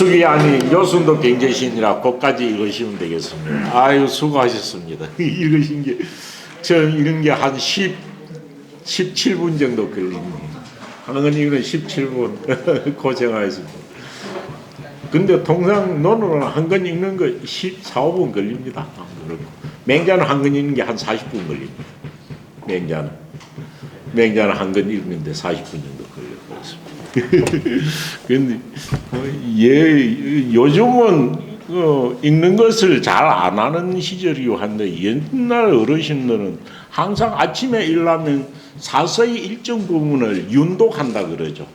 숙이 아닌 요순도 경제신이라 그것까지 읽으시면 되겠습니다. 아유 수고하셨습니다. 읽으신 게 처음 읽은 게 한 17분 정도 걸립니다. 하는 건 이거는 17분 고생하셨습니다. 근데 통상 논어는 한 권 읽는 거 14, 5분 걸립니다. 맹자는 한 권 읽는 게 한 40분 걸립니다. 맹자는 한 권 읽는데 40분 정도 걸렸습니다. 근데 요즘은 읽는 것을 잘 안 하는 시절이고 한데 옛날 어르신들은 항상 아침에 일어나면 사서의 일정 부분을 윤독한다 그러죠.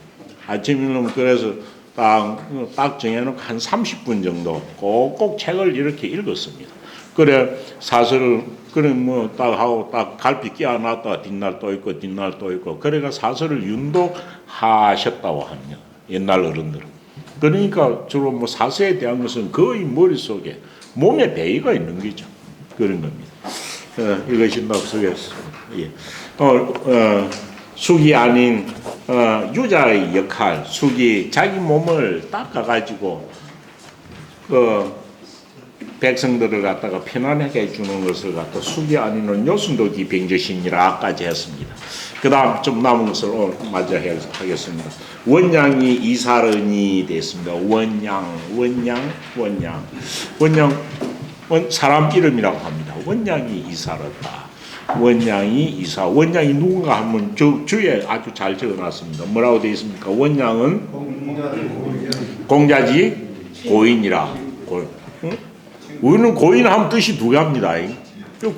아침에 일어나면 그래서 딱 정해놓고 한 30분 정도 꼭 책을 이렇게 읽었습니다. 그래 사설을 그래 뭐 딱 하고 딱 갈피 끼워놨다가 뒷날 또 있고 뒷날 또 있고 그래가 사설을 윤독하셨다고 합니다. 옛날 어른들은. 그러니까 주로 뭐 사서에 대한 것은 거의 머릿속에 몸에 배이가 있는 거죠. 그런 겁니다. 읽으신다고 쓰겠습니다. 예. 숙이 아닌 유자의 역할, 숙이 자기 몸을 닦아가지고 백성들을 갖다가 편안하게 해주는 것을 갖다 숙이 아닌 요순도기 병조신이라까지 했습니다. 그 다음 좀 남은 것을 오늘 맞아 하겠습니다. 원양이 이사른이 됐습니다. 원양 사람 이름이라고 합니다. 원양이 이사르다. 원양이 누군가 하면 주에 아주 잘 적어놨습니다. 뭐라고 되어 있습니까? 원양은 공자지 고인이라. 우리는 고인하면 뜻이 두 개입니다.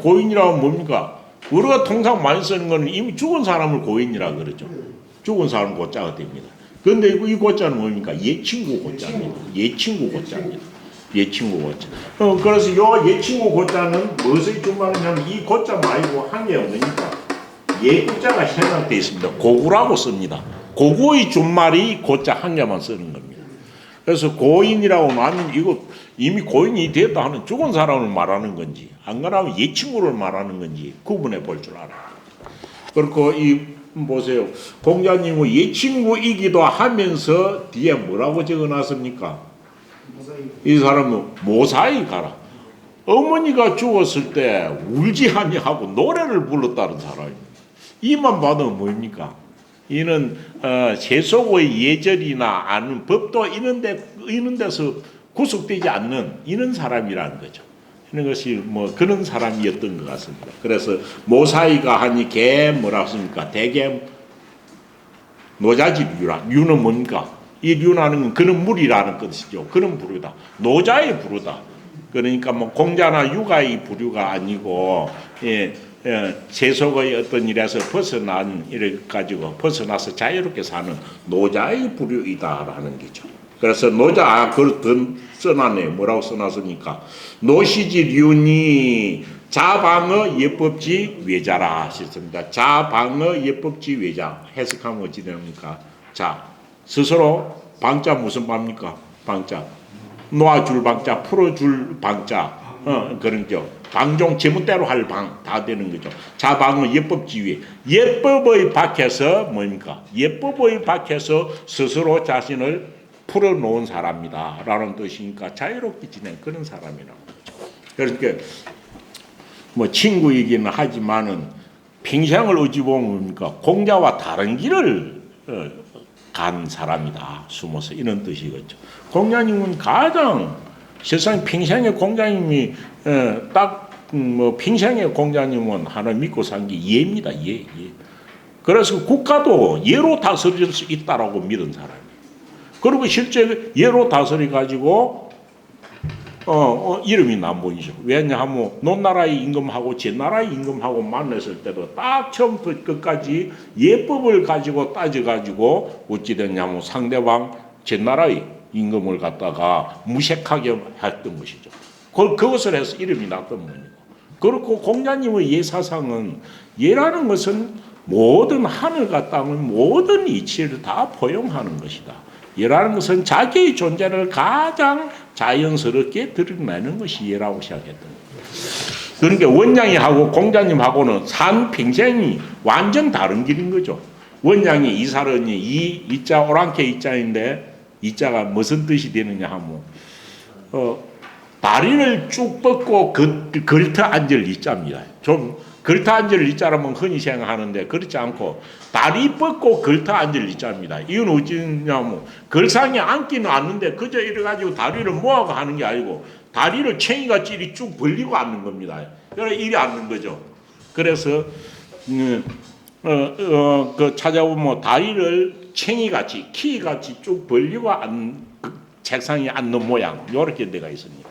고인이라고 뭡니까? 우리가 통상 많이 쓰는 것은 이미 죽은 사람을 고인이라 그러죠. 죽은 사람 고자가 됩니다. 그런데 이 고자는 뭡니까? 예친구 고자입니다. 예친구 고자입니다. 그래서 요 예친구 고자는 무엇을 준말하냐면 이 고자 말고 한 게 없으니까 예고자가 생략되어 있습니다. 고구라고 씁니다. 고구의 준말이 고자 한 개만 쓰는 겁니다. 그래서 고인이라고 하면 이거 이미 고인이 됐다 하는 죽은 사람을 말하는 건지 안 그러면 예친구를 말하는 건지 구분해 볼 줄 알아요. 그리고 이 보세요. 공자님은 예친구이기도 하면서 뒤에 뭐라고 적어놨습니까? 이 사람은 모사히 가라. 어머니가 죽었을 때 울지 아니하고 노래를 불렀다는 사람입니다. 이만 봐도 뭡니까? 이는 세속의 예절이나 아는 법도 이런 데서 구속되지 않는 이런 사람이라는 거죠. 이런 것이 뭐 그런 사람이었던 것 같습니다. 그래서 모사이가 하니 개 뭐라 했습니까? 대개 노자집 유라. 유는 뭡니까? 이 류라는 건 그런 물이라는 뜻이죠. 그런 부류다. 노자의 부류다. 그러니까 뭐 공자나 유가의 부류가 아니고 세속의 어떤 일에서 벗어난 일을 가지고 벗어나서 자유롭게 사는 노자의 부류이다라는 거죠. 그래서 노자 그걸 써놨네. 뭐라고 써놨습니까? 노시지 류니 자방어 예법지 외자라 하셨습니다. 자방어 예법지 외자 해석하면 어찌 됩니까? 자 스스로 방자 무슨 방입니까? 방자 놓아줄 방자 풀어줄 방자 그런 거 방종 제멋대로 할 방 다 되는 거죠. 자방은 예법지위 예법의 밖에서 뭡니까? 예법의 밖에서 스스로 자신을 풀어놓은 사람이다 라는 뜻이니까 자유롭게 지낸 그런 사람이라고 거죠. 그러니까 뭐 친구이기는 하지만은 평생을 어찌 보면 뭡니까? 공자와 다른 길을 간 사람이다. 숨어서 이런 뜻이겠죠. 공자님은 가장 세상 평생에 공자님이 딱 뭐 평생에 공자님은 하나 믿고 산 게 예입니다. 예. 그래서 국가도 예로 다스릴 수 있다라고 믿은 사람이에요. 그리고 실제 예로 다스려 가지고 이름이 남보이죠. 왜냐하면 논나라의 임금하고 제나라의 임금하고 만났을 때도 딱 처음부터 끝까지 예법을 가지고 따져가지고 어찌 됐냐면 상대방 제나라의 임금을 갖다가 무색하게 했던 것이죠. 그것을 해서 이름이 났던 겁니다. 그렇고 공자님의 예사상은 예라는 것은 모든 하늘과 땅의 모든 이치를 다 포용하는 것이다. 예라는 것은 자기의 존재를 가장 자연스럽게 드러내는 것이 예라고 시작했던 거예요. 그러니까 원양이하고 공자님하고는 산 평생이 완전 다른 길인 거죠. 원양이 이사른이 이자 오랑캐 이자인데 이자가 무슨 뜻이 되느냐 하면 다리를 쭉 뻗고 걸터 앉을 이자입니다. 좀 걸터 앉을 이자라면 흔히 생각하는데 그렇지 않고 다리 뻗고 걸터 앉을 이자입니다. 이건 어찌냐면 걸상에 앉기는 앉는데 그저 이래가지고 다리를 모아가 하는 게 아니고 다리를 챙이같이 이리 쭉 벌리고 앉는 겁니다. 그래서 이리 앉는 거죠. 그래서 그 찾아보면 다리를 챙이같이 키같이 쭉 벌리고 책상에 앉는 모양 이렇게 되어 있습니다.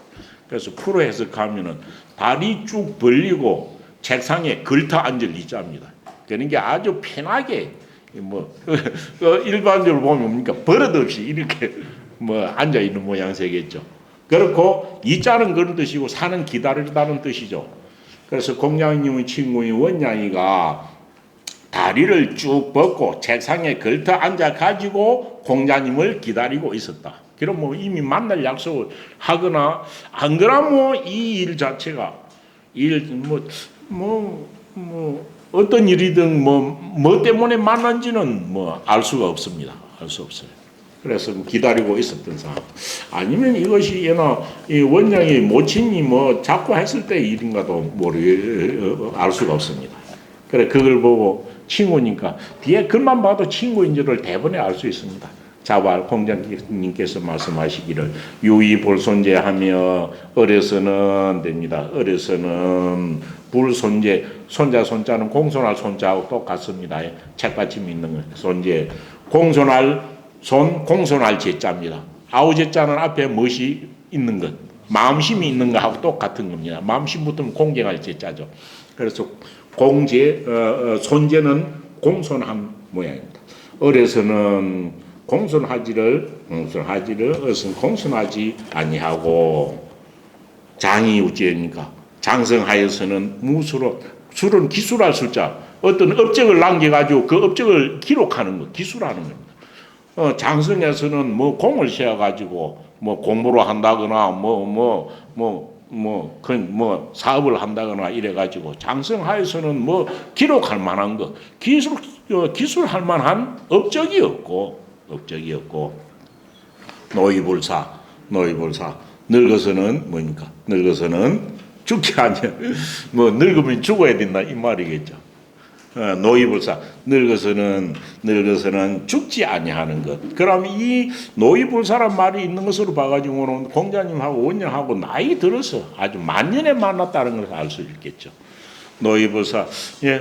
그래서 풀어 해석하면은 다리 쭉 벌리고 책상에 걸터 앉을 이자입니다. 그런 게 아주 편하게 뭐 일반적으로 보면 뭡니까 버릇없이 이렇게 뭐 앉아 있는 모양새겠죠. 그렇고 이자는 그런 뜻이고 사는 기다리다는 뜻이죠. 그래서 공장님의 친구인 원양이가 다리를 쭉 뻗고 책상에 걸터 앉아 가지고 공자님을 기다리고 있었다. 그럼 뭐 이미 만날 약속을 하거나 안 그러면 이 일 자체가 어떤 일이든 뭐 때문에 만난지는 뭐 알 수가 없습니다. 알 수 없어요. 그래서 기다리고 있었던 상황. 아니면 이것이 이 원장의 모친이 뭐 자꾸 했을 때 일인가도 알 수가 없습니다. 그래 그걸 보고 친구니까 뒤에 글만 봐도 친구인 줄을 대번에 알 수 있습니다. 자왈 공장님께서 말씀하시기를 유의볼손제하며 어려서는 됩니다. 어려서는 불손제 손자 손자는 공손할 손자하고 똑같습니다. 책받침이 있는 손제 공손할 손 공손할 제자입니다. 아우제자는 앞에 무엇이 있는 것 마음심이 있는 것하고 똑같은 겁니다. 마음심부터는 공경할 제자죠. 그래서 공제 손제는 공손한 모양입니다. 어려서는 공손하지를 어선 공손하지 아니하고 장이 우째니까 장성하여서는 무수로 술은 기술할 술자 어떤 업적을 남겨가지고 그 업적을 기록하는 것 기술하는 겁니다. 장성에서는 뭐 공을 세워가지고 뭐 공부를 한다거나 사업을 한다거나 이래가지고 장성하에서는 뭐 기록할 만한 거 기술할 만한 업적이 없고 노이불사 늙어서는 뭡니까? 늙어서는 죽지 않냐 뭐 늙으면 죽어야 된다 이 말이겠죠. 노이불사 늙어서는 죽지 아니하는 것. 그럼 이 노이불사란 말이 있는 것으로 봐가지고는 공자님하고 원장하고 나이 들어서 아주 만년에 만났다는 것을 알 수 있겠죠. 노이불사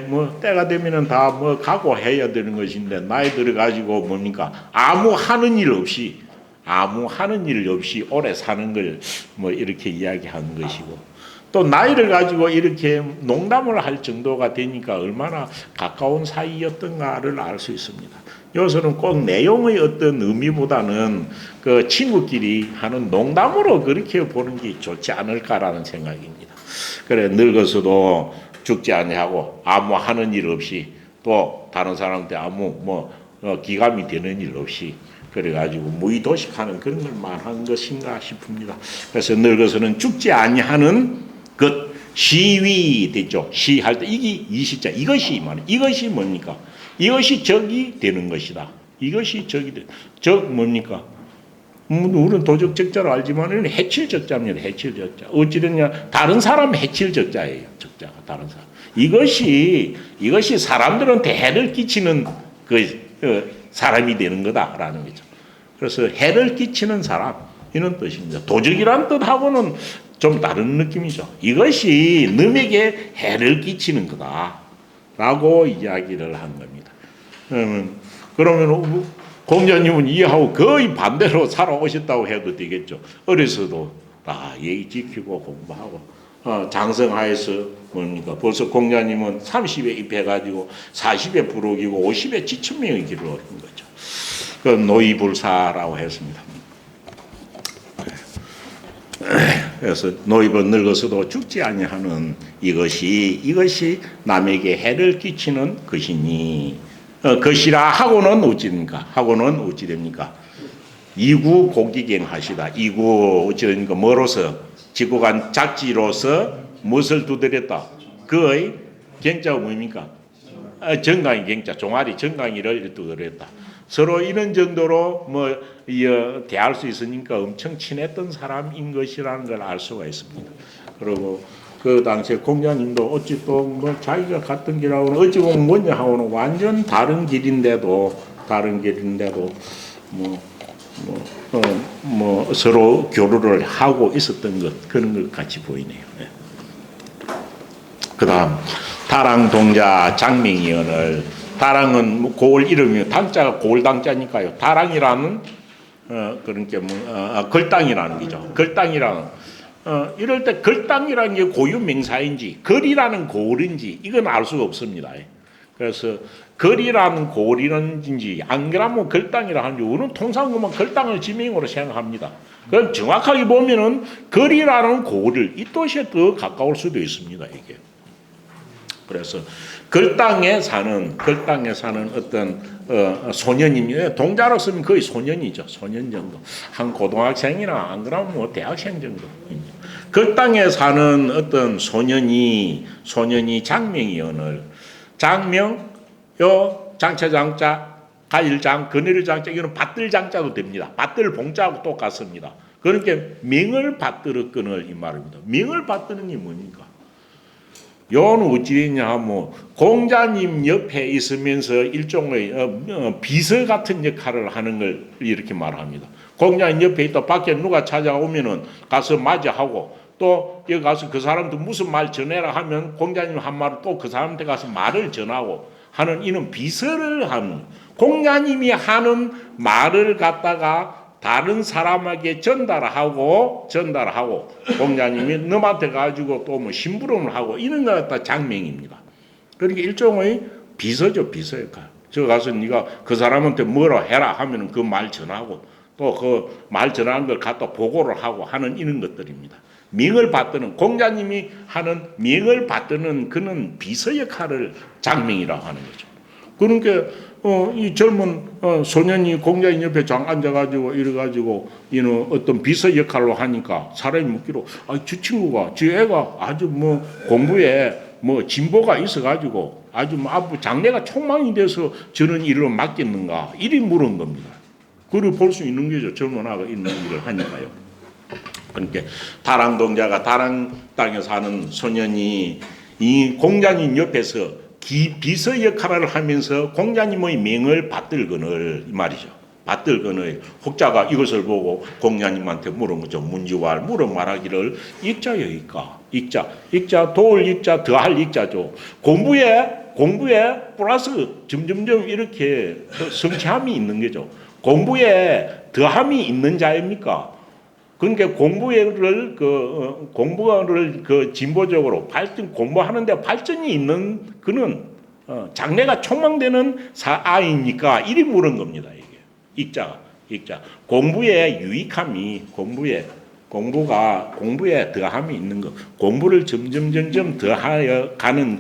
뭐 때가 되면은 다 뭐 각오해야 되는 것인데 나이 들어가지고 뭡니까 아무 하는 일 없이 오래 사는 걸 뭐 이렇게 이야기하는 것이고 또 나이를 가지고 이렇게 농담을 할 정도가 되니까 얼마나 가까운 사이였던가를 알 수 있습니다. 여기서는 꼭 내용의 어떤 의미보다는 그 친구끼리 하는 농담으로 그렇게 보는 게 좋지 않을까라는 생각입니다. 그래 늙어서도 죽지 아니하고 아무 하는 일 없이 또 다른 사람한테 아무 기감이 되는 일 없이 그래가지고 무의도식하는 그런 걸 말한 것인가 싶습니다. 그래서 늙어서는 죽지 아니하는 것 시위 됐죠. 시할 때 이게 이시자 이것이 말이에요. 이것이 뭡니까? 이것이 적이 되는 것이다. 이것이 적이 되. 적 뭡니까? 우리는 도적적자로 알지만 해칠 적자입니다. 해칠 적자. 어찌됐냐? 다른 사람 해칠 적자예요. 적자가 다른 사람. 이것이 사람들한테 해를 끼치는 사람이 되는 거다라는 거죠. 그래서 해를 끼치는 사람 이런 뜻입니다. 도적이란 뜻하고는 좀 다른 느낌이죠. 이것이 남에게 해를 끼치는 거다라고 이야기를 한 겁니다. 그러면 공자님은 이하고 거의 반대로 살아오셨다고 해도 되겠죠. 어려서도 예의 지키고 공부하고 장성하에서 뭡니까? 벌써 공자님은 30에 입해가지고 40에 부록이고 50에 지천명의 길을 얻은 거죠. 그 노이불사라고 했습니다. 그래서 노이번 늙어서도 죽지 아니하는 이것이 남에게 해를 끼치는 것이니 것이라 하고는 어찌 됩니까? 이구 고기경하시다. 이구 어찌 됩니까? 뭐로서 지구간 작지로서 무엇을 두드렸다. 그의 경자가 뭡니까? 정강이 경자 종아리 정강이를 두드렸다. 서로 이런 정도로 대할 수 있으니까 엄청 친했던 사람인 것이라는 걸 알 수가 있습니다. 그리고 그 당시에 공자님도 어찌 또 자기가 갔던 길하고는 어찌 보면 먼저 하고는 완전 다른 길인데도 서로 교류를 하고 있었던 것, 그런 것 같이 보이네요. 네. 그 다음, 다랑동자 장명이언을, 다랑은 고을 이름이에요. 당자가 고을당자니까요. 다랑이라는, 그러니까 걸당이라는 거죠. 걸당이라는, 이럴 때 걸당이라는 게 고유명사인지, 걸이라는 고을인지, 이건 알 수가 없습니다. 그래서 걸이라는 고을인지 안 그러면 걸당이라 하는지 우리는 통상 그만 걸당을 지명으로 생각합니다. 그럼 정확하게 보면은 걸이라는 고을을 이 뜻에 더 가까울 수도 있습니다. 이게. 그래서 걸당에 사는 어떤 소년입니다. 동자로 쓰면 거의 소년이죠. 소년 정도. 한 고등학생이나 안 그러면 대학생 정도. 걸당에 사는 어떤 소년이 장명이언을, 장명, 요 장자장자, 가일장, 그늘장자, 이거는 받들장자도 됩니다. 받들 봉자하고 똑같습니다. 그러니까 명을 받들어 끊을 이 말입니다. 명을 받드는 게 뭡니까? 요는 어찌 되냐 하면 공자님 옆에 있으면서 일종의 비서 같은 역할을 하는 걸 이렇게 말합니다. 공자님 옆에 있다 밖에 누가 찾아오면은 가서 맞이하고, 또 여기 가서 그 사람도 무슨 말 전해라 하면 공자님 한 말을 또 그 사람한테 가서 말을 전하고 하는, 이는 비서를 하는, 공자님이 하는 말을 갖다가 다른 사람에게 전달하고 공자님이 너한테 가지고 또 뭐 심부름을 하고 이런 거 갖다 장명입니다. 그러니까 일종의 비서죠, 비서 역할. 저 가서 네가 그 사람한테 뭐라 해라 하면은 그 말 전하고 또 그 말 전하는 걸 갖다 보고를 하고 하는 이런 것들입니다. 명을 받드는, 공자님이 하는 명을 받드는 그는 비서 역할을 장명이라고 하는 거죠. 그러니까 이 젊은 소년이 공자님 옆에 장 앉아가지고 이래가지고 이는 어떤 비서 역할로 하니까 사람이 묻기로, 저 친구가, 저 애가 아주 공부에 진보가 있어가지고 아주 장래가 촉망이 돼서 저런 일을 맡겠는가, 이리 물은 겁니다. 그걸 볼 수 있는 거죠. 젊은 아가 있는 일을 하니까요. 그러니까 다랑동자가 다랑 땅에 사는 소년이 이 공자님 옆에서 비서 역할을 하면서 공자님의 명을 받들거늘 이 말이죠. 받들거늘, 혹자가 이것을 보고 공자님한테 물은 거죠. 문지왈 물어 말하기를, 익자여 익가, 익자 도울 익자 더할 익자죠. 공부에 플러스 점점점 이렇게 성취함이 있는 거죠. 공부에 더함이 있는 자입니까? 그러니까 공부를 진보적으로 공부하는데 발전이 있는 그는 장래가 촉망되는 아이니까 이리 물은 겁니다. 이게 익자 공부에 유익함이, 공부에 더함이 있는 것, 공부를 점점 더하여 가는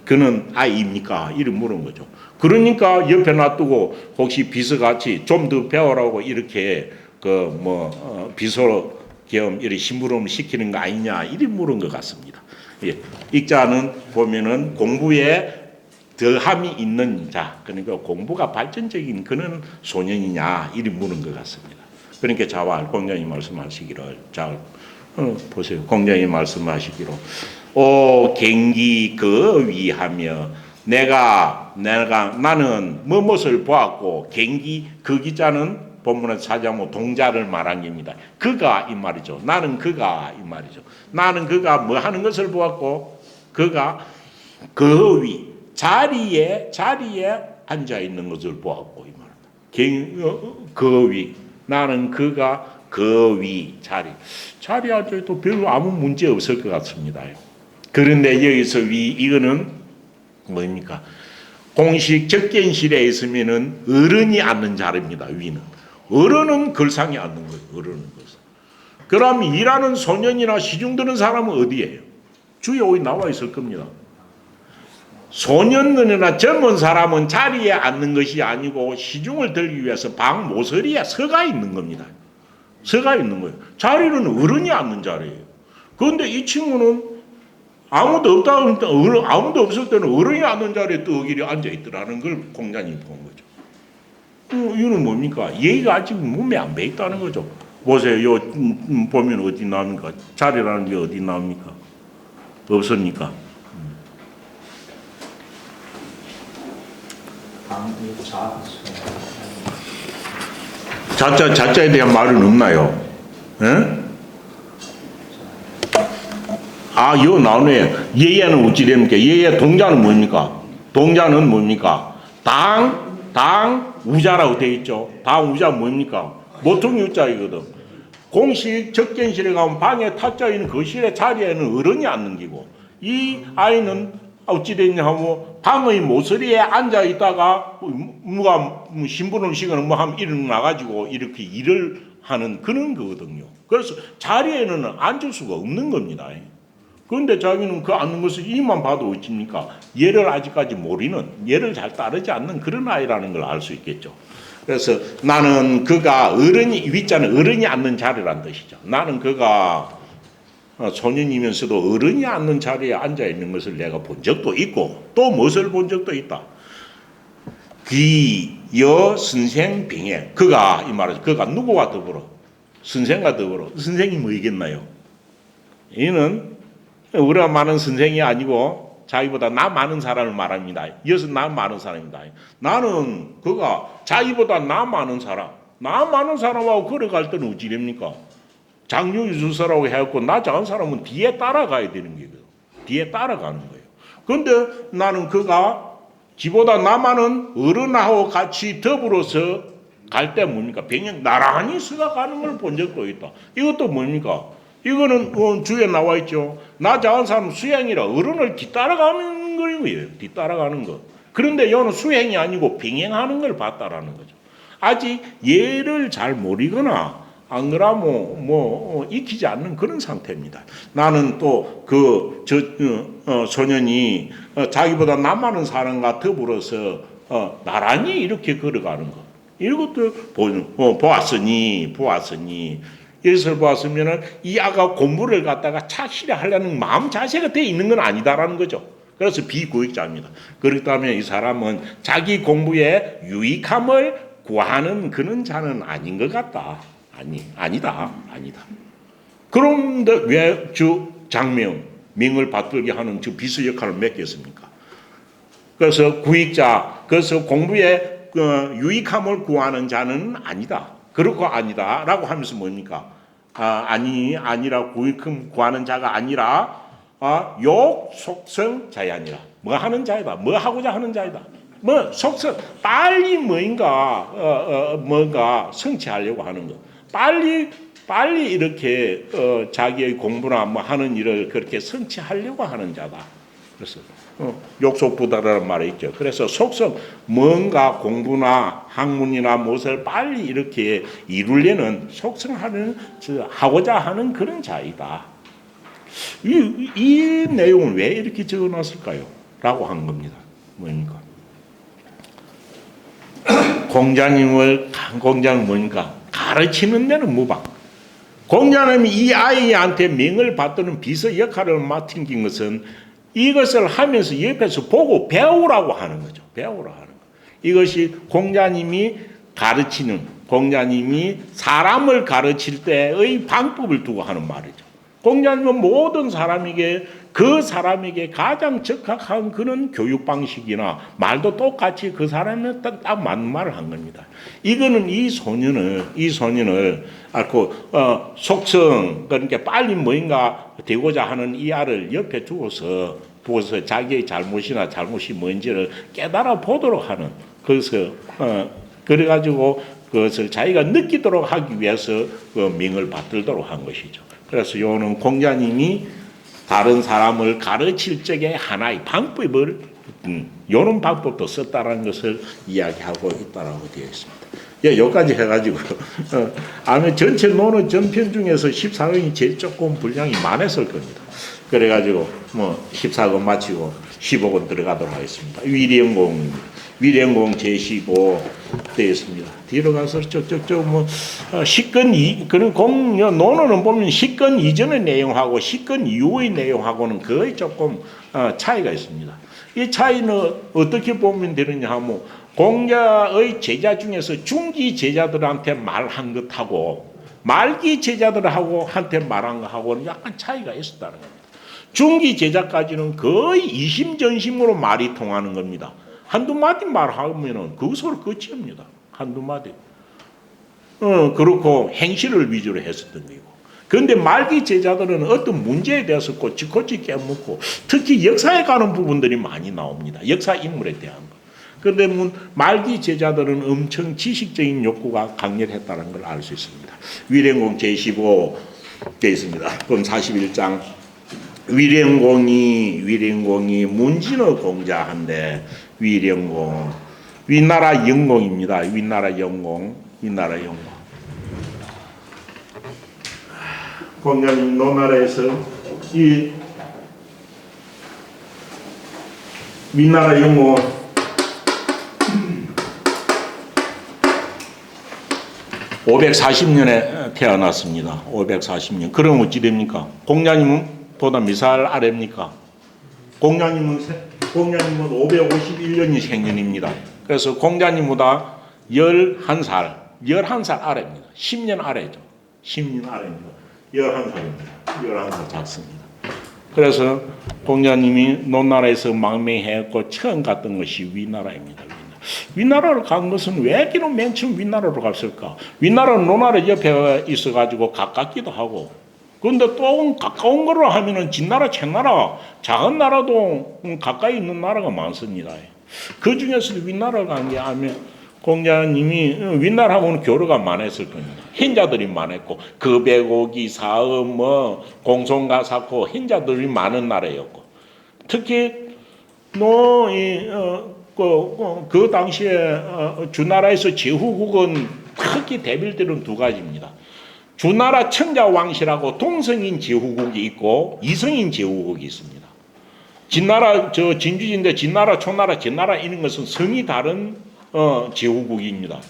그는 아이입니까? 이리 물은 거죠. 그러니까 옆에 놔두고 혹시 비서같이 좀 더 배우라고 이렇게 비서 겸 이렇게 심부름을 시키는 거 아니냐, 이리 물은 것 같습니다. 예. 익자는 보면은 공부에 더함이 있는 자, 그러니까 공부가 발전적인 그는 소년이냐, 이리 물은 것 같습니다. 그러니까 자왈 공자님 말씀하시기를, 보세요. 공자님 말씀하시기로, 오 갱기 그 위하며, 나는 무엇을 보았고, 갱기 그 기자는 본문에 사자모 동자를 말한 겁니다. 그가 이 말이죠. 나는 그가 이 말이죠. 나는 그가 뭐 하는 것을 보았고, 그가 그 위 자리에 앉아 있는 것을 보았고 이 말입니다. 그 위, 나는 그가 그 위 자리 앉아도 별로 아무 문제 없을 것 같습니다. 그런데 여기서 위, 이거는 뭡니까? 공식 적견실에 있으면은 어른이 앉는 자리입니다. 위는 어른은 걸상에 앉는 거예요. 어른은 걸상. 그럼 일하는 소년이나 시중 드는 사람은 어디예요? 주위에 오이 나와 있을 겁니다. 소년들이나 젊은 사람은 자리에 앉는 것이 아니고 시중을 들기 위해서 방 모서리에 서가 있는 겁니다. 서가 있는 거예요. 자리는 어른이 앉는 자리예요. 그런데 이 친구는 아무도 없다, 아무도 없을 때는 어른이 앉는 자리에 떡일이 앉아 있더라는 걸 공자님이 본 거죠. 이거는 뭡니까? 예의가 아직 몸에 안 배 있다는 거죠. 보세요. 요 보면 어디 나옵니까? 자리라는 게 어디 나옵니까? 없습니까? 자자에 대한 말은 없나요? 예? 요 나오네. 예예는 어찌 됩니까? 예예 동자는 뭡니까? 동자는 뭡니까? 당 우자라고 되어 있죠. 당 우자 뭡니까? 모퉁이 우자이거든. 공식 적견실에 가면 방에 타자 있는 거실의 자리에는 어른이 앉는 기고, 이 아이는 어찌 됐냐 하면 방의 모서리에 앉아 있다가 누가 신부름 시간을 뭐 하면 일어나가지고 이렇게 일을 하는 그런 거거든요. 그래서 자리에는 앉을 수가 없는 겁니다. 그런데 자기는 그 앉는 것을 이만 봐도 어찌입니까? 예를 아직까지 모르는, 예를 잘 따르지 않는 그런 아이라는 걸 알 수 있겠죠. 그래서 나는 그가 어른이, 위자는 어른이 앉는 자리란 뜻이죠. 나는 그가 소년이면서도 어른이 앉는 자리에 앉아 있는 것을 내가 본 적도 있고, 또 무엇을 본 적도 있다. 귀여 선생 빙해. 그가 이 말이죠. 그가 누구와 더불어? 선생과 더불어. 선생이 뭐이겠나요? 이는 우리가 많은 선생이 아니고 자기보다 나 많은 사람을 말합니다. 이것은 나 많은 사람이다. 나는 그가 자기보다 나 많은 사람하고 걸어갈 때는 어찌 됩니까? 장유유수라고 해갖고 나 작은 사람은 뒤에 따라가야 되는 거예요. 뒤에 따라가는 거예요. 그런데 나는 그가 지보다 나 많은 어른하고 같이 더불어서 갈 때 뭡니까? 병행 나란히 서가는 걸 본 적도 있다. 이것도 뭡니까? 이거는 주에 나와 있죠. 나 작은 사람 수행이라 어른을 뒤따라가는 거예요. 뒤따라가는 거. 그런데 이거는 수행이 아니고 병행하는 걸 봤다라는 거죠. 아직 예를 잘 모르거나 안 그러면 익히지 않는 그런 상태입니다. 나는 또 소년이 자기보다 나 많은 사람과 더불어서 나란히 이렇게 걸어가는 거. 이것도 보았으니 이것을 보았으면은 이 아가 공부를 갖다가 착실히 하려는 마음 자세가 돼 있는 건 아니다라는 거죠. 그래서 비고익자입니다. 그렇기 때문에 이 사람은 자기 공부에 유익함을 구하는 그런 자는 아닌 것 같다. 아니다. 그런데 왜 명을 받들게 하는 비서 역할을 맡겼습니까? 그래서 구익자, 그래서 공부에 유익함을 구하는 자는 아니다. 그렇고 아니다라고 하면서 뭡니까? 아니라 구익함 구하는 자가 아니라 욕 속성 자이 아니라 뭐 하는 자이다. 뭐 하고자 하는 자이다. 뭐 속성 빨리 뭔가 성취하려고 하는 거. 빨리 이렇게 자기의 공부나 뭐 하는 일을 그렇게 성취하려고 하는 자다. 그래서 욕속부다라는 말이 있죠. 그래서 속성 뭔가 공부나 학문이나 무엇을 빨리 이렇게 이루려는 속성하는 하고자 하는 그런 자이다. 이 내용을 왜 이렇게 적어놨을까요? 라고 한 겁니다. 뭡니까? 공자는 뭡니까? 가르치는 데는 무방. 공자님이 이 아이한테 명을 받드는 비서 역할을 맡은 것은 이것을 하면서 옆에서 보고 배우라고 하는 거죠. 배우라고 하는 거. 이것이 공자님이 사람을 가르칠 때의 방법을 두고 하는 말이죠. 공자님은 모든 사람에게 그 사람에게 가장 적합한 그런 교육 방식이나 말도 똑같이 그 사람에 딱 맞는 말을 한 겁니다. 이거는 이 소년을 알고 속성 그러니까 빨리 뭔가 되고자 하는 이 아를 옆에 두어서 자기의 잘못이나 잘못이 뭔지를 깨달아 보도록 하는 그래서 그래가지고 그것을 자기가 느끼도록 하기 위해서 그 명을 받들도록 한 것이죠. 그래서 요는 공자님이 다른 사람을 가르칠 적에 하나의 방법을 요런 방법도 썼다라는 것을 이야기하고 있다라고 되어 있습니다. 여기까지 해가지고 아마 전체 논어 전편 중에서 14권이 제일 조금 분량이 많았을 겁니다. 그래가지고 뭐 14권 마치고 15권 들어가도록 하겠습니다. 위령공입니다. 위령공 제15 되어 있습니다. 뒤로 가서 쭉쭉쭉 뭐 식권 그런 논어는 보면 식권 이전의 내용하고 식권 이후의 내용하고는 거의 조금 차이가 있습니다. 이 차이는 어떻게 보면 되느냐 하면 공자의 제자 중에서 중기 제자들한테 말한 것하고 말기 제자들한테 말한 것하고는 약간 차이가 있었다는 겁니다. 중기 제자까지는 거의 이심전심으로 말이 통하는 겁니다. 한두 마디 말하면은 그것으로 끝입니다. 한두 마디. 그렇고 행실을 위주로 했었던 거고. 그런데 말기 제자들은 어떤 문제에 대해서 꼬치꼬치 깨묻고 특히 역사에 가는 부분들이 많이 나옵니다. 역사 인물에 대한 거. 그런데 말기 제자들은 엄청 지식적인 욕구가 강렬했다는 걸 알 수 있습니다. 위령공 제15 되어 있습니다. 그럼 41장. 위령공이 문진어 공자한데 위령공 위나라 영공입니다. 위나라 영공. 공자님 노나라에서 이 위나라 영공 540년에 태어났습니다. 540년. 그럼 어찌 됩니까? 공자님은 보다 몇 살 아래입니까? 공자님은 551년이 생년입니다. 그래서 공자님보다 11살 아래입니다. 10년 아래죠. 10년 아래입니다. 11살입니다. 11살 작습니다. 그래서 공자님이 논나라에서 망명해갖고 처음 갔던 것이 위나라입니다. 위나라로 간 것은 왜 기록 맨 처음 위나라로 갔을까? 위나라는 논나라 옆에 있어가지고 가깝기도 하고, 그런데 또 가까운 거로 하면은 진나라, 책나라, 작은 나라도 가까이 있는 나라가 많습니다. 그 중에서도 위나라를 간 게 아니면 공자님이 위나라하고는 교류가 많았을 겁니다. hin자들이 많았고, 거배고기, 사업, 공송가사코, hin자들이 많은 나라였고, 특히 그 당시에 주나라에서 제후국은 특히 대별들은 두 가지입니다. 주나라 청자왕실하고 동성인 제후국이 있고 이성인 제후국이 있습니다. 진나라 진주지인데 진나라, 초나라, 제나라 이런 것은 성이 다른 제후국입니다.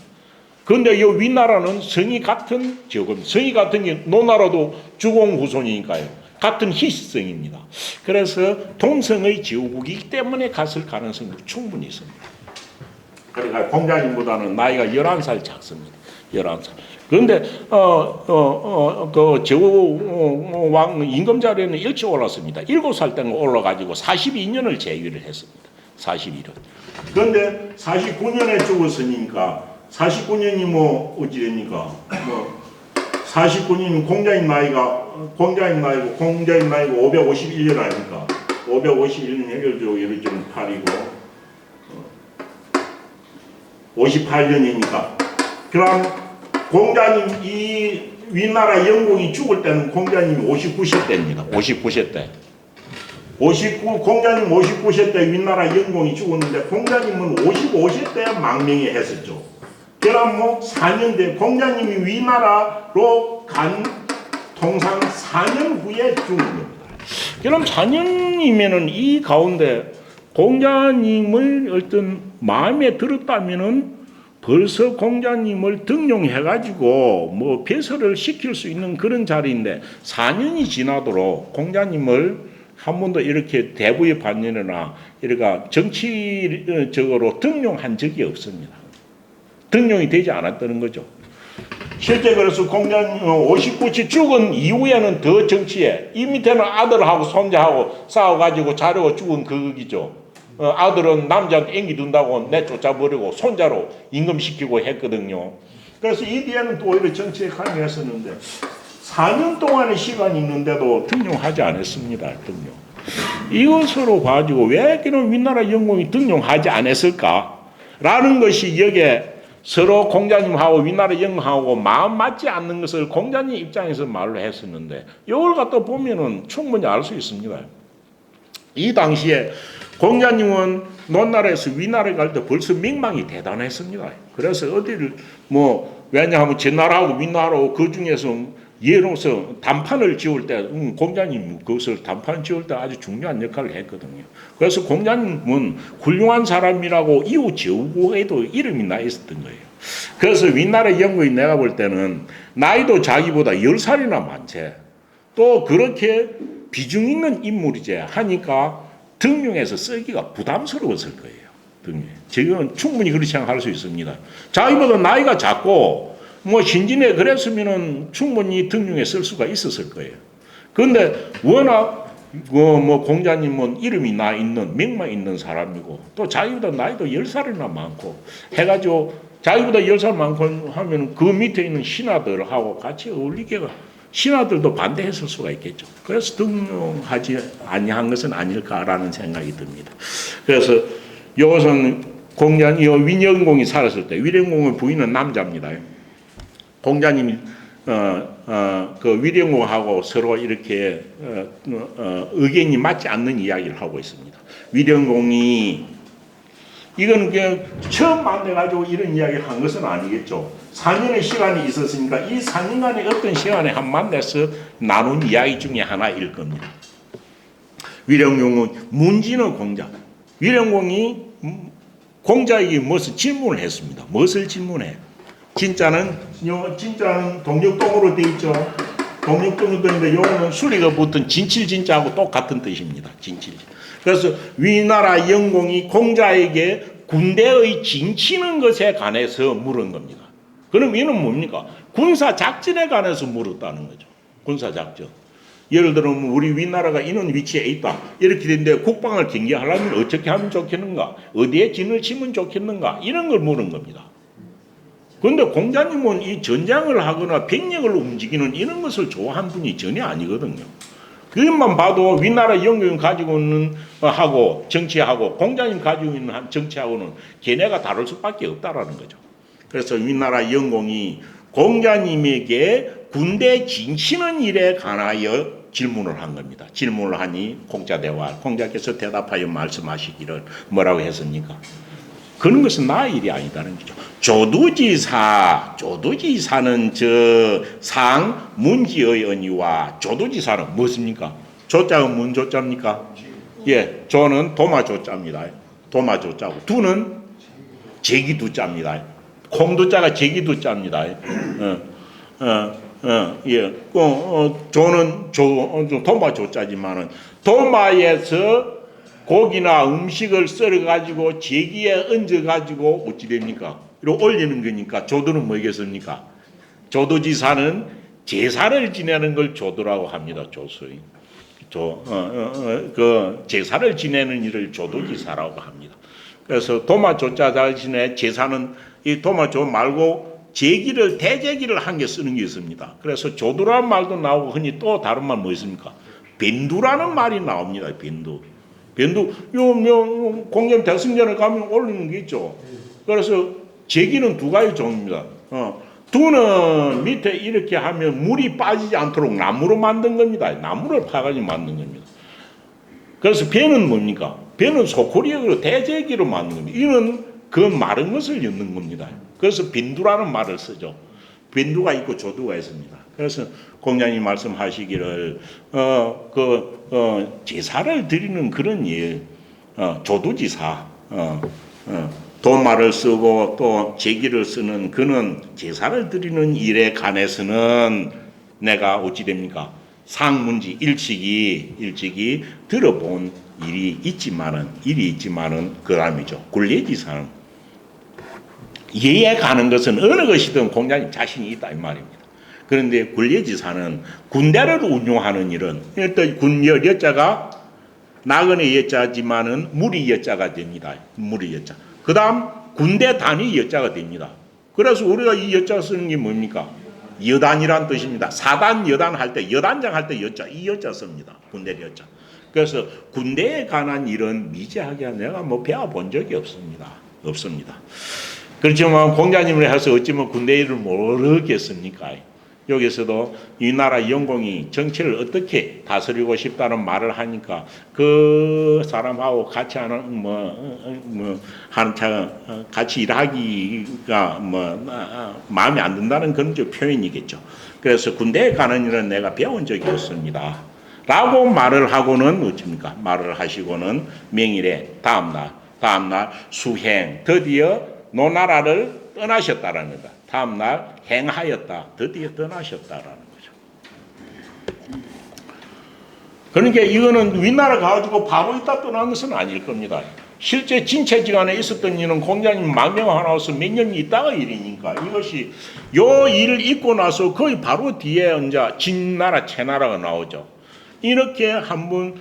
그런데 이 위나라는 성이 같은 제후국입니다. 성이 같은 게 노나라도 주공 후손이니까요. 같은 희시성입니다. 그래서 동성의 제후국이기 때문에 갔을 가능성이 충분히 있습니다. 그러니까 공자님보다는 나이가 11살 작습니다. 11살. 그런데 그 제후 왕 임금 자리에는 일찍 올랐습니다. 7살 때는 올라가지고 42년을 재위를 했습니다. 41년. 그런데 49년에 죽었으니까 49년이 뭐 어찌 됩니까? 49년이면 공자님 나이가 551년 아닙니까? 551년 해결적으로 예를 좀 8이고 58년이니까. 그럼 공자님 이 위나라 영공이 죽을 때는 공자님이 59세 때입니다. 59세 때. 공자님 59세 때 위나라 영공이 죽었는데 공자님은 55세 때 망명이 했었죠. 그럼 뭐 4년 뒤에 공자님이 위나라로 간 통상 4년 후에 죽은 겁니다. 그럼 4년이면은 이 가운데 공자님을 어떤 마음에 들었다면은 벌써 공자님을 등용해가지고 뭐 배설을 시킬 수 있는 그런 자리인데 4년이 지나도록 공자님을 한 번도 이렇게 대부의 반년이나 이렇게 정치적으로 등용한 적이 없습니다. 등용이 되지 않았다는 거죠. 실제 그래서 공자님 59세 죽은 이후에는 더 정치에 이 밑에는 아들하고 손자하고 싸워가지고 자려고 죽은 그거기죠. 아들은 남자한테 앵기 둔다고 내쫓아버리고 손자로 임금시키고 했거든요. 그래서 이 뒤에는 또 오히려 정치에 관여했었는데 4년 동안의 시간이 있는데도 등용하지 않았습니다. 등용. 이것으로 가지고 왜 그런 위나라 영공이 등용하지 않았을까라는 것이 여기에 서로 공자님하고 위나라 영공하고 마음 맞지 않는 것을 공자님 입장에서 말로 했었는데 이걸 갖다 보면은 충분히 알 수 있습니다. 이 당시에 공자님은 논나라에서 위나라에 갈 때 벌써 명망이 대단했습니다. 그래서 어디를 왜냐하면 제나라하고 위나라하고 그 중에서 예로서 단판을 지을 때 공자님 그것을 단판 지을 때 아주 중요한 역할을 했거든요. 그래서 공자님은 훌륭한 사람이라고 이후 제후에도 이름이 나 있었던 거예요. 그래서 윗나라 영국이 내가 볼 때는 나이도 자기보다 10살이나 많지. 또 그렇게 비중 있는 인물이지 하니까 등용해서 쓰기가 부담스러웠을 거예요. 등용. 지금은 충분히 그렇게 생각할 수 있습니다. 자기보다 나이가 작고 뭐 신진에 그랬으면은 충분히 등용에 쓸 수가 있었을 거예요. 그런데 워낙 뭐 공자님은 이름이 나 있는 명망 있는 사람이고 또 자기보다 나이도 10살이나 많고 해가지고 자기보다 10살 많고 하면 그 밑에 있는 신하들하고 같이 어울리기가 신하들도 반대했을 수가 있겠죠. 그래서 등용하지 아니한 것은 아닐까라는 생각이 듭니다. 그래서 이것은 공자님 위령공이 살았을 때 위령공의 부인은 남자입니다. 공자님이 그 위령공하고 서로 이렇게 의견이 맞지 않는 이야기를 하고 있습니다. 위령공이 이건 그냥 처음 만나가지고 이런 이야기를 한 것은 아니겠죠. 4년의 시간이 있었으니까 이 4년간의 어떤 시간에 한 만나서 나눈 이야기 중에 하나일 겁니다. 위령공은 문지는 공자. 위령공이 공자에게 무엇을 질문을 했습니다. 무엇을 질문해? 진짜는 동력동으로 되어 있죠. 동력동으로 되어 있는데 요거는 수리가 붙은 진칠진자하고 똑같은 뜻입니다. 진칠. 그래서 위나라 영공이 공자에게 군대의 진치는 것에 관해서 물은 겁니다. 그럼 이는 뭡니까? 군사작전에 관해서 물었다는 거죠. 군사작전. 예를 들면 우리 위나라가 이런 위치에 있다. 이렇게 되는데 국방을 경계하려면 어떻게 하면 좋겠는가? 어디에 진을 치면 좋겠는가? 이런 걸 물은 겁니다. 그런데 공자님은 이 전쟁을 하거나 병력을 움직이는 이런 것을 좋아하는 분이 전혀 아니거든요. 그것만 봐도 위나라 영경을 가지고 있는 하고 정치하고 공자님 가지고 있는 정치하고는 걔네가 다를 수밖에 없다라는 거죠. 그래서 위나라 영공이 공자님에게 군대 진치는 일에 관하여 질문을 한 겁니다. 질문을 하니 공자께서 대답하여 말씀하시기를 뭐라고 했습니까? 그런 것은 나의 일이 아니다는 거죠. 조두지사는 저 상 문지의 언니와 조두지사는 무엇입니까? 조자는 뭔 조자입니까? 예, 조는 도마조자입니다. 도마조자고 두는 제기두자입니다. 콩두자가 제기두자입니다. 예, 조는 도마조자지만은 도마에서 고기나 음식을 썰어가지고 제기에 얹어가지고 어찌 됩니까? 이렇게 올리는 거니까 조도는 뭐겠습니까? 조도지사는 제사를 지내는 걸 조도라고 합니다. 조수인. 그 제사를 지내는 일을 조도지사라고 합니다. 그래서 도마조자 대신에 제사는 이 도마조 말고 대제기를 한 개 쓰는 게 있습니다. 그래서 조도라는 말도 나오고 흔히 또 다른 말 뭐 있습니까? 벤두라는 말이 나옵니다. 벤두, 공연 대승전에 가면 올리는 게 있죠. 그래서 제기는 두 가지 종입니다. 두는 밑에 이렇게 하면 물이 빠지지 않도록 나무로 만든 겁니다. 나무를 파가지고 만든 겁니다. 그래서 배는 뭡니까? 배는 소코리로 대제기로 만든 겁니다. 이는 그 마른 것을 엮는 겁니다. 그래서 빈두라는 말을 쓰죠. 빈두가 있고 조두가 있습니다. 그래서 공자님 말씀하시기를 제사를 드리는 그런 일, 조두지사, 도마를 쓰고 또 제기를 쓰는 그는 제사를 드리는 일에 관해서는 내가 어찌 됩니까? 상문지 일찍이 들어본 일이 있지만은 그 다음이죠. 굴례지사는 예에 가는 것은 어느 것이든 공자님 자신이 있다 이 말입니다. 그런데 굴례지사는 군대를 운용하는 일은 일단 군여 여자가 나그네 여자지만은 무리 여자가 됩니다. 무리 여자. 그 다음 군대 단위 여자가 됩니다. 그래서 우리가 이 여자 쓰는 게 뭡니까? 여단이란 뜻입니다. 사단 여단 할 때 여단장 할 때 여자 이 여자 씁니다. 군대 여자. 그래서 군대에 관한 일은 미지하게 내가 뭐 배워본 적이 없습니다. 그렇지만 공자님을 해서 어찌면 군대 일을 모르겠습니까? 여기서도 이 나라 영공이 정치를 어떻게 다스리고 싶다는 말을 하니까 그 사람하고 같이 하는 같이 일하기가 마음에 안 든다는 그런 표현이겠죠. 그래서 군대에 가는 일은 내가 배운 적이 없습니다. 라고 말을 하고는 어떻습니까? 말을 하시고는 명일에 다음날 수행 드디어 노나라를 떠나셨다라는 거다. 다음날 행하였다. 드디어 떠나셨다라는 거죠. 그러니까 이거는 위나라 가지고 바로 있다 떠난 것은 아닐 겁니다. 실제 진체지간에 있었던 일은 공자님 망명 하나로서 몇 년이 있다가 일이니까 이것이 요 일을 잊고 나서 거의 바로 뒤에 이제 진나라, 채나라가 나오죠. 이렇게 한번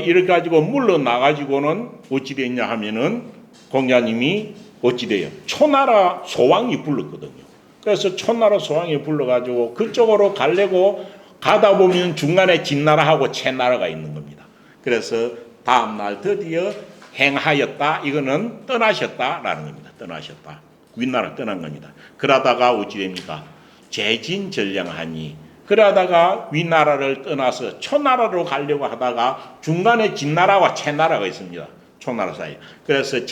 이렇게 가지고 물러나가지고는 어찌 됐냐 하면은 공자님이 어찌 돼요? 초나라 소왕이 불렀거든요. 그래서 초나라 소왕이 불러가지고 그쪽으로 가려고 가다 보면 중간에 진나라하고 채나라가 있는 겁니다. 그래서 다음날 드디어 행하였다. 이거는 떠나셨다라는 겁니다. 떠나셨다. 윗나라 떠난 겁니다. 그러다가 어찌 됩니까? 재진전량하니 그러다가 윗나라를 떠나서 초나라로 가려고 하다가 중간에 진나라와 채나라가 있습니다. 초나라 사이. 그래서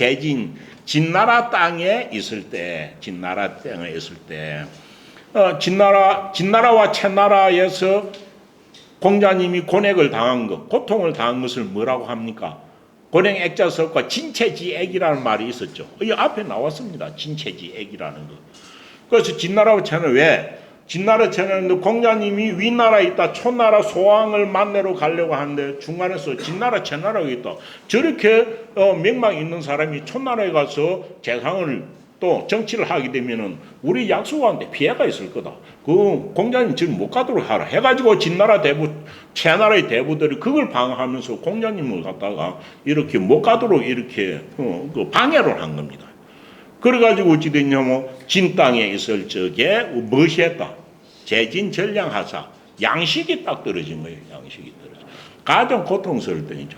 진나라 땅에 있을 때, 진나라와 채나라에서 공자님이 고뇌를 당한 것, 고통을 당한 것을 뭐라고 합니까? 고랭액자석과 진체지액이라는 말이 있었죠. 이 앞에 나왔습니다. 진체지액이라는 거. 그래서 진나라와 채나라 왜? 진나라 채나라는 공자님이 윗나라에 있다 초나라 소왕을 만나러 가려고 하는데 중간에서 진나라 채나라가 있다. 저렇게 명망 있는 사람이 초나라에 가서 재상을 또 정치를 하게 되면은 우리 약소한테 피해가 있을 거다. 그 공자님 지금 못 가도록 하라 해가지고 진나라 대부 채나라의 대부들이 그걸 방어하면서 공자님을 갖다가 이렇게 못 가도록 이렇게 방해를 한 겁니다. 그래가지고 어찌 됐냐면 진 땅에 있을 적에 무엇이 했다? 재진전량하사 양식이 딱 떨어진 거예요. 양식이 떨어져. 가장 고통스러울 때이죠.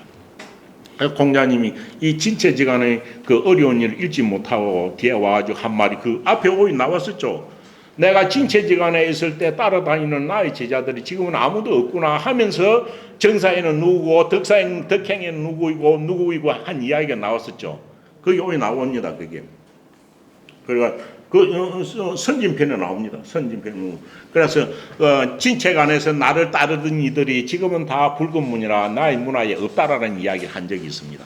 공자님이 이 진체지간의 그 어려운 일을 읽지 못하고 뒤에 와가지고 한 말이 그 앞에 오이 나왔었죠. 내가 진체지간에 있을 때 따라다니는 나의 제자들이 지금은 아무도 없구나 하면서 정사에는 누구고 덕행에는 누구이고 한 이야기가 나왔었죠. 그게 오이 나옵니다. 그게. 그러니까 그 선진편에 나옵니다. 선진편. 그래서 진체간에서 나를 따르던 이들이 지금은 다 붉은 문이라 나의 문화에 없다라는 이야기를 한 적이 있습니다.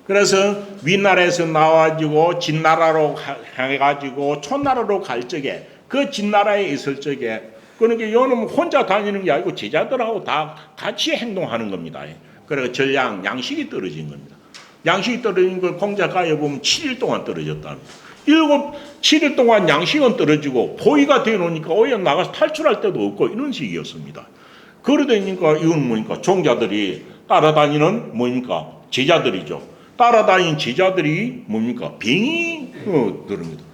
그래서 윗나라에서 나와가지고 진나라로 해가지고 초나라로 갈 적에 그 진나라에 있을 적에 그러니까 이거는 혼자 다니는 게 아니고 제자들하고 다 같이 행동하는 겁니다. 그래서 양식이 떨어진 겁니다. 양식이 떨어진 걸 공자가에 보면 7일 동안 떨어졌다는 거예요. 7일 동안 양식은 떨어지고 포위가 되어 놓으니까 오히려 나가서 탈출할 때도 없고 이런 식이었습니다. 그러다니까 이건 뭐니까 종자들이 따라다니는 뭐니까 제자들이죠. 따라다니는 제자들이 뭡니까 병이 들습니다.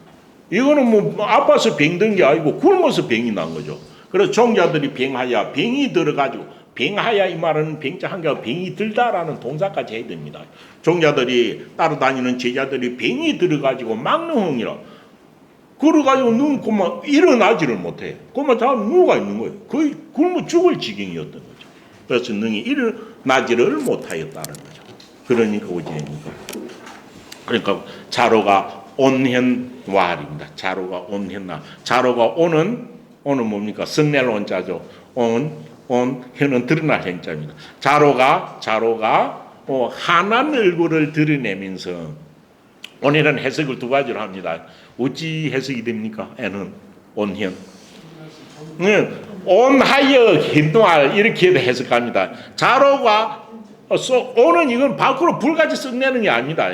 이거는 뭐 아파서 병든 게 아니고 굶어서 병이 난 거죠. 그래서 종자들이 병하야 병이 들어가지고 병하야 이 말은 병자 한 개가 병이 들다라는 동사까지 해야 됩니다. 종자들이 따라다니는 제자들이 병이 들어가지고 막능홍이라 그래가지고 그만 일어나지를 못해. 그만 다 누가 있는 거예요. 거의 굶어 죽을 지경이었던 거죠. 그래서 능히 일어나지를 못하였다는 거죠. 그러니까 어찌됩니까? 그러니까 자로가 온현와입니다. 자로가 온현나. 자로가 오는 뭡니까? 성낼 온자죠. 현은 드러날 현자입니다. 자로가 환한 얼굴을 드러내면서 오늘은 해석을 두 가지로 합니다. 어찌 해석이 됩니까? 애는 온현. 온하여 현동할 이렇게 해석합니다. 자로가 온은 이건 밖으로 불같이 썩내는 게 아닙니다.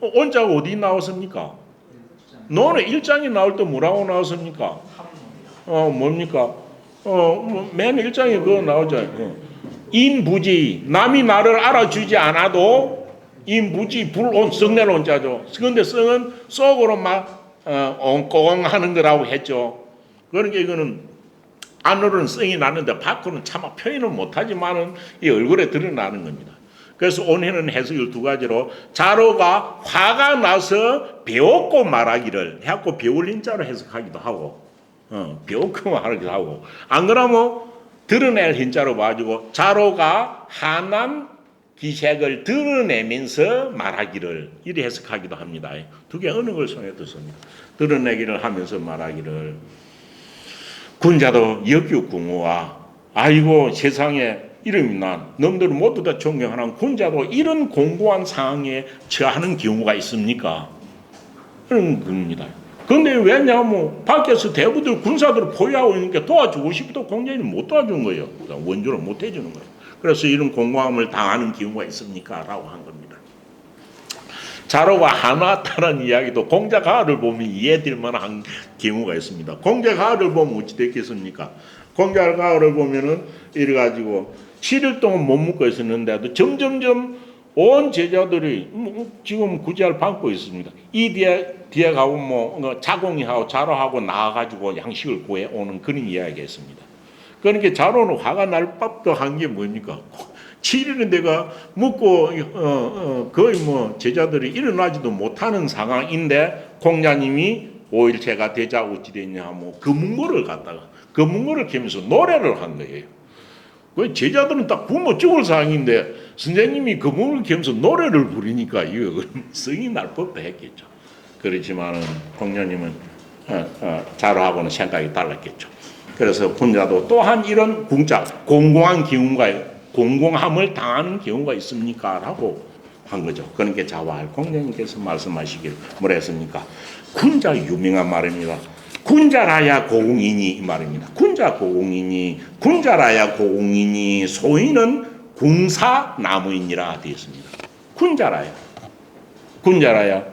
온자가 어디 나왔습니까? 너는 일장이 나올 때 뭐라고 나왔습니까? 뭡니까? 맨 일장에 그거 나오잖아요. 인부지 남이 나를 알아주지 않아도 인부지 불온 썩내놓은 자죠. 그런데 썩은 속으로 막 엉꽁하는 거라고 했죠. 그러니까 이거는 안으로는 썩이 나는데 밖으로는 차마 표현을 못하지만은 이 얼굴에 드러나는 겁니다. 그래서 온해는 해석을 두 가지로 자로가 화가 나서 배웠고 말하기를 해갖고 배울 인자로 해석하기도 하고 비오크만 하기도 하고 안 그러면 드러낼 hin자로 봐가지고 자로가 한남 기색을 드러내면서 말하기를 이리 해석하기도 합니다. 두 개 어느 걸 손에 뒀습니다. 드러내기를 하면서 말하기를 군자도 역규궁우와 아이고 세상에 이름이 난 놈들은 모두 다 존경하는 군자도 이런 공고한 상황에 처하는 경우가 있습니까? 그런 겁니다. 그런데 왜냐하면 밖에서 대부들 군사들을 포위하고 있으니까 도와주고 싶어도 공자는 못 도와주는 거예요. 원조를 못 해주는 거예요. 그래서 이런 공고함을 당하는 경우가 있습니까? 라고 한 겁니다. 자로가 한화타라는 이야기도 공자가를 보면 이해될 만한 경우가 있습니다. 공자가를 보면 어찌 됐겠습니까? 공자가를 보면은 이래가지고 7일 동안 못 먹고 있었는데도 점점점 온 제자들이 지금 구제를 받고 있습니다. 이 뒤에 가고 뭐 자공이하고 자로하고 나와가지고 양식을 구해 오는 그런 이야기가 있습니다. 그러니까 자로는 화가 날 법도 한 게 뭡니까? 7일은 내가 먹고 거의 뭐 제자들이 일어나지도 못하는 상황인데 공자님이 5일째가 되자 어찌 됐냐 뭐 금은고를 갖다가 금은고를 캐면서 노래를 한 거예요. 그 제자들은 딱 굶어 죽을 상황인데 선생님이 금은고를 캐면서 노래를 부르니까 이거 성이 날 법도 했겠죠. 그렇지만은 공자님은 자로하고는 생각이 달랐겠죠. 그래서 군자도 또한 이런 궁자 공공한 기운과 공공함을 당하는 경우가 있습니까? 라고 한 거죠. 그러니까 자왈 공자님께서 말씀하시길 뭐라 했습니까? 군자 유명한 말입니다. 군자라야 고공이니 이 말입니다. 군자 고공이니 군자라야 고공이니 소인은 궁사나무이니라 되어 있습니다. 군자라야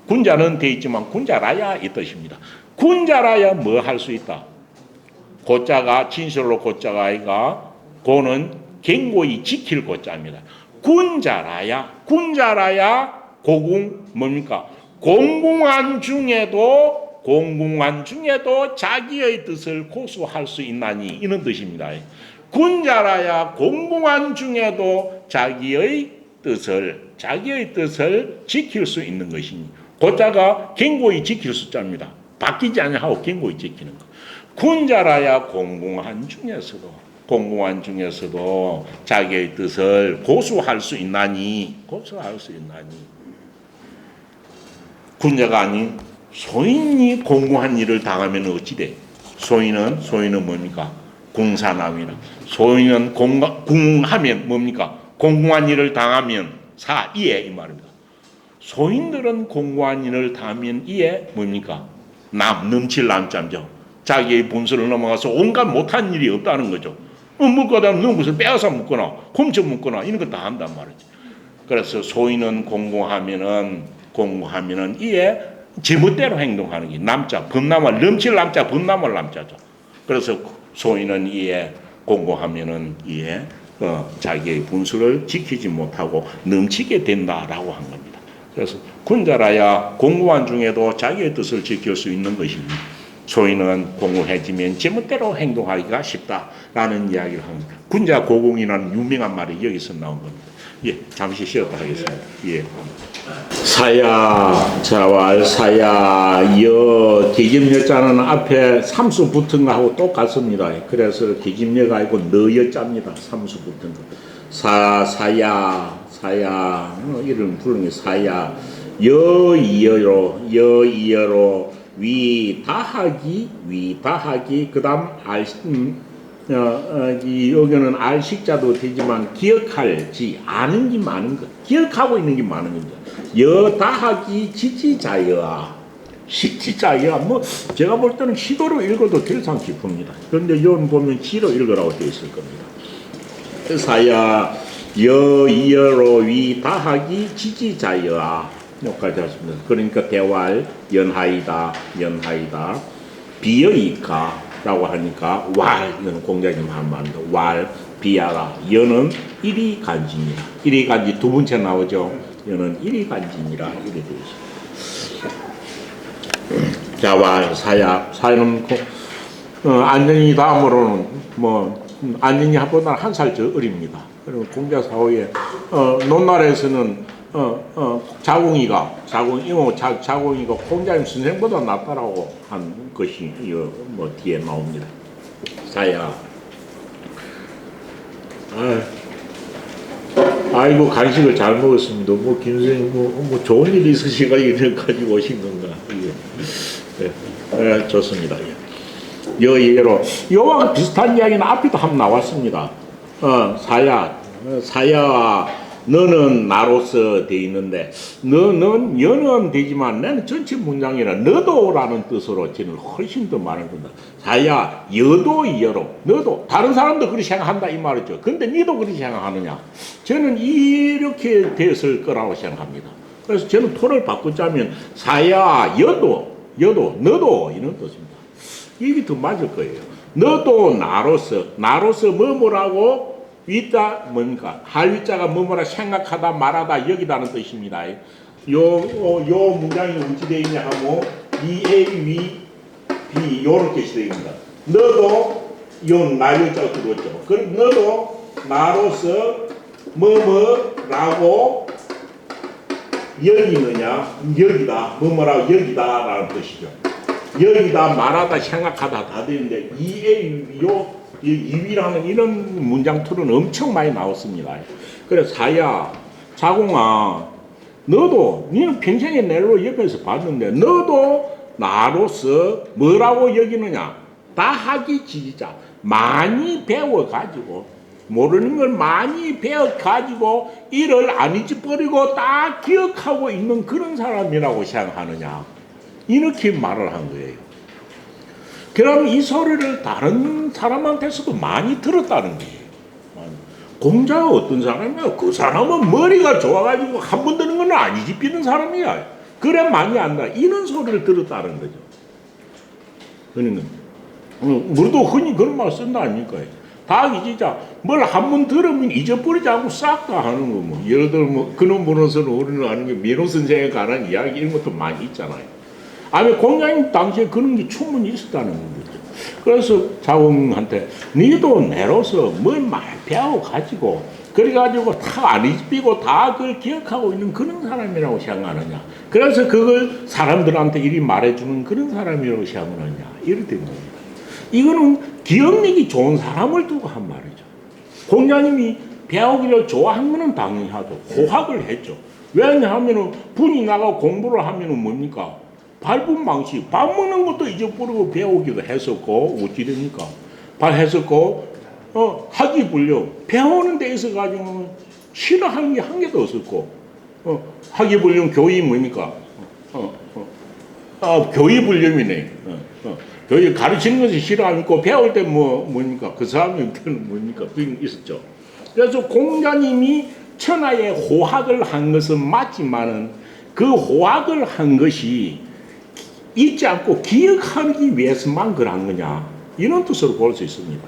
군자는 되어 있지만 군자라야 이 뜻입니다. 군자라야 뭐 할 수 있다? 고자가 진실로 고자가 아이가 고는 갱고히 지킬 고자입니다. 군자라야 고궁 뭡니까? 공공한 중에도 자기의 뜻을 고수할 수 있나니 이런 뜻입니다. 군자라야 공공한 중에도 자기의 뜻을 지킬 수 있는 것이니 고자가 갱고히 지킬 숫자입니다. 바뀌지 않냐하고 갱고히 지키는 것. 군자라야 공공한 중에서도 자기의 뜻을 고수할 수 있나니 군자가 아닌 소인이 공공한 일을 당하면 어찌 돼? 소인은 뭡니까? 궁사나위라. 소인은 궁하면 뭡니까? 공공한 일을 당하면 이에 이 말입니다. 소인들은 공공한 일을 당하면 이에 뭡니까? 넘칠 남자죠. 자기의 본수를 넘어가서 온갖 못한 일이 없다는 거죠. 묻거나 누군 것을 빼앗아 묻거나 훔쳐 묻거나 이런 거 다 한단 말이죠. 그래서 소인은 공공하면은 이에 제멋대로 행동하는 게 남자 범남을 넘칠 남자 범남을 남자죠. 그래서 소인은 이에 공공하면은 이에 자기의 분수를 지키지 못하고 넘치게 된다라고 한 겁니다. 그래서 군자라야 공공한 중에도 자기의 뜻을 지킬 수 있는 것입니다. 소인은 공공해지면 제멋대로 행동하기가 쉽다라는 이야기를 합니다. 군자 고공이라는 유명한 말이 여기서 나온 겁니다. 예, 잠시 쉬었다 하겠습니다. 예. 사야, 자왈, 사야, 뒤집여자는 앞에 삼수 붙은 거하고 똑같습니다. 그래서 뒤집여가 아니고 너여자입니다. 삼수 붙은 거. 사야, 이름 부르는 게 사야, 여이여로, 위다하기, 그 다음 여기는 알식자도 되지만 기억할지 아는 게 많은 것, 기억하고 있는 게 많은 겁니다. 여다하기 지지자여아, 식지자여아, 뭐 제가 볼 때는 시도로 읽어도 결상 깊습니다. 그런데 여기 보면 지로 읽으라고 되어 있을 겁니다. 사야 여이여로 위다하기 지지자여아 여기까지 하십니다. 그러니까 대왈 연하이다 비여이까라고 하니까 왈 이건 공자님 한 말입니다. 왈 비야라 여는 일이간진이라 일이간지 두 번째 나오죠. 여는 일이간진이라 이렇게 되어 있습니다. 자왈 사야는 안전이 다음으로는 뭐 안전이 한보다 한 살 더 어립니다. 그리고 공자 사후에 논날에서는 자공이가 공자님 선생보다 낫다라고 한 것이 뭐 뒤에 나옵니다. 사야. 아이고 간식을 잘 먹었습니다. 뭐 김선생님 뭐 좋은 일이 있으시가 이래 가지고 오신 건가? 예, 좋습니다. 예. 예로 요와 비슷한 이야기는 앞에도 한번 나왔습니다. 사야 너는 나로서 돼 있는데 너는 여는 되지만 나는 전체 문장이라 너도라는 뜻으로 저는 훨씬 더 많은 겁니다. 사야 여도 여로 너도 다른 사람도 그렇게 생각한다 이 말이죠. 근데 니도 그렇게 생각하느냐? 저는 이렇게 됐을 거라고 생각합니다. 그래서 저는 토를 바꾸자면 사야 여도 너도 이런 뜻입니다. 이게 더 맞을 거예요. 너도 나로서 뭐라고 위다 뭡니까? 할위자가 뭐뭐라 생각하다 말하다 여기다는 뜻입니다. 요 문장이 어찌 되어 있냐 하면 A, V, B 요렇게 되어 있습니다. 너도 요 날유자가 들어왔죠. 그럼 너도 나로서 뭐뭐라고 여기느냐 여기다 뭐뭐라고 여기다라는 뜻이죠. 여기다 말하다 생각하다 다 되는데 이 이위라는 이런 문장 툴은 엄청 많이 나왔습니다. 그래서 사야 자공아 너도 니는 평생에 내로 옆에서 봤는데 너도 나로서 뭐라고 여기느냐 다 하기 지지자 많이 배워가지고 모르는 걸 많이 배워가지고 이를 안 잊어버리고 다 기억하고 있는 그런 사람이라고 생각하느냐 이렇게 말을 한 거예요. 그럼 이 소리를 다른 사람한테서도 많이 들었다는 거예요. 공자가 어떤 사람이야? 그 사람은 머리가 좋아가지고 한 번 듣는 건 안 잊히는 사람이야. 그래 많이 안다. 이런 소리를 들었다는 거죠. 그러니까 우리도 흔히 그런 말 쓴다 아닙니까? 다 잊자. 뭘 한 번 들으면 잊어버리지 않고 싹 다 하는 거 뭐. 예를 들어 뭐 그런 분으로서는 우리는 아는 게 민호 선생에 관한 이야기 이런 것도 많이 있잖아요. 아니 공자님 당시에 그런 게 충분히 있었다는 거죠. 그래서 자공한테 니도 내로서 뭘 많이 배워가지고 그래가지고 다 안 잊히고 다 그걸 기억하고 있는 그런 사람이라고 생각하느냐. 그래서 그걸 사람들한테 이리 말해주는 그런 사람이라고 생각하느냐. 이렇게 된 겁니다. 이거는 기억력이 좋은 사람을 두고 한 말이죠. 공자님이 배우기를 좋아한 거는 당연히 하죠. 고학을 했죠. 왜냐하면 분이 나가고 공부를 하면 뭡니까? 밟은 망치, 밥 먹는 것도 잊어버리고 배우기도 했었고, 어찌 됩니까? 했었고, 학위불능, 배우는 데 있어 가지고 싫어하는 게 한 개도 없었고, 학위불능 교육이 뭡니까? 교육불능이네. 교육 가르치는 것이 싫어하고, 배울 때 뭡니까? 그 사람한테는 뭡니까? 그게 있었죠. 그래서 공자님이 천하에 호학을 한 것은 맞지만은, 그 호학을 한 것이 잊지 않고 기억하기 위해서만 그런 거냐 이런 뜻으로 볼 수 있습니다.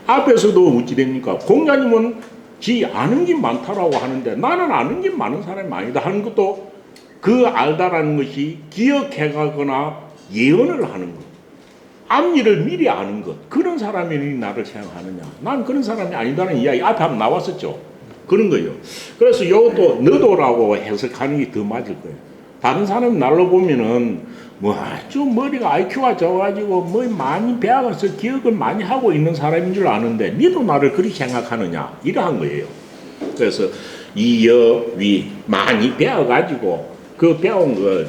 앞에서도 어찌 됩니까? 공자님은 지 아는 게 많다라고 하는데 나는 아는 게 많은 사람이 아니다 하는 것도 그 알다라는 것이 기억해가거나 예언을 하는 것 앞일을 미리 아는 것 그런 사람이 나를 생각하느냐 난 그런 사람이 아니다는 이야기 앞에 한번 나왔었죠. 그런 거예요. 그래서 이것도 너도라고 해석하는 게 더 맞을 거예요. 다른 사람 날로 보면은 뭐 좀 머리가 IQ가 좋아가지고 뭐 많이 배워서 기억을 많이 하고 있는 사람인 줄 아는데 니도 나를 그렇게 생각하느냐 이러한 거예요. 그래서 이여위 많이 배워가지고 그 배운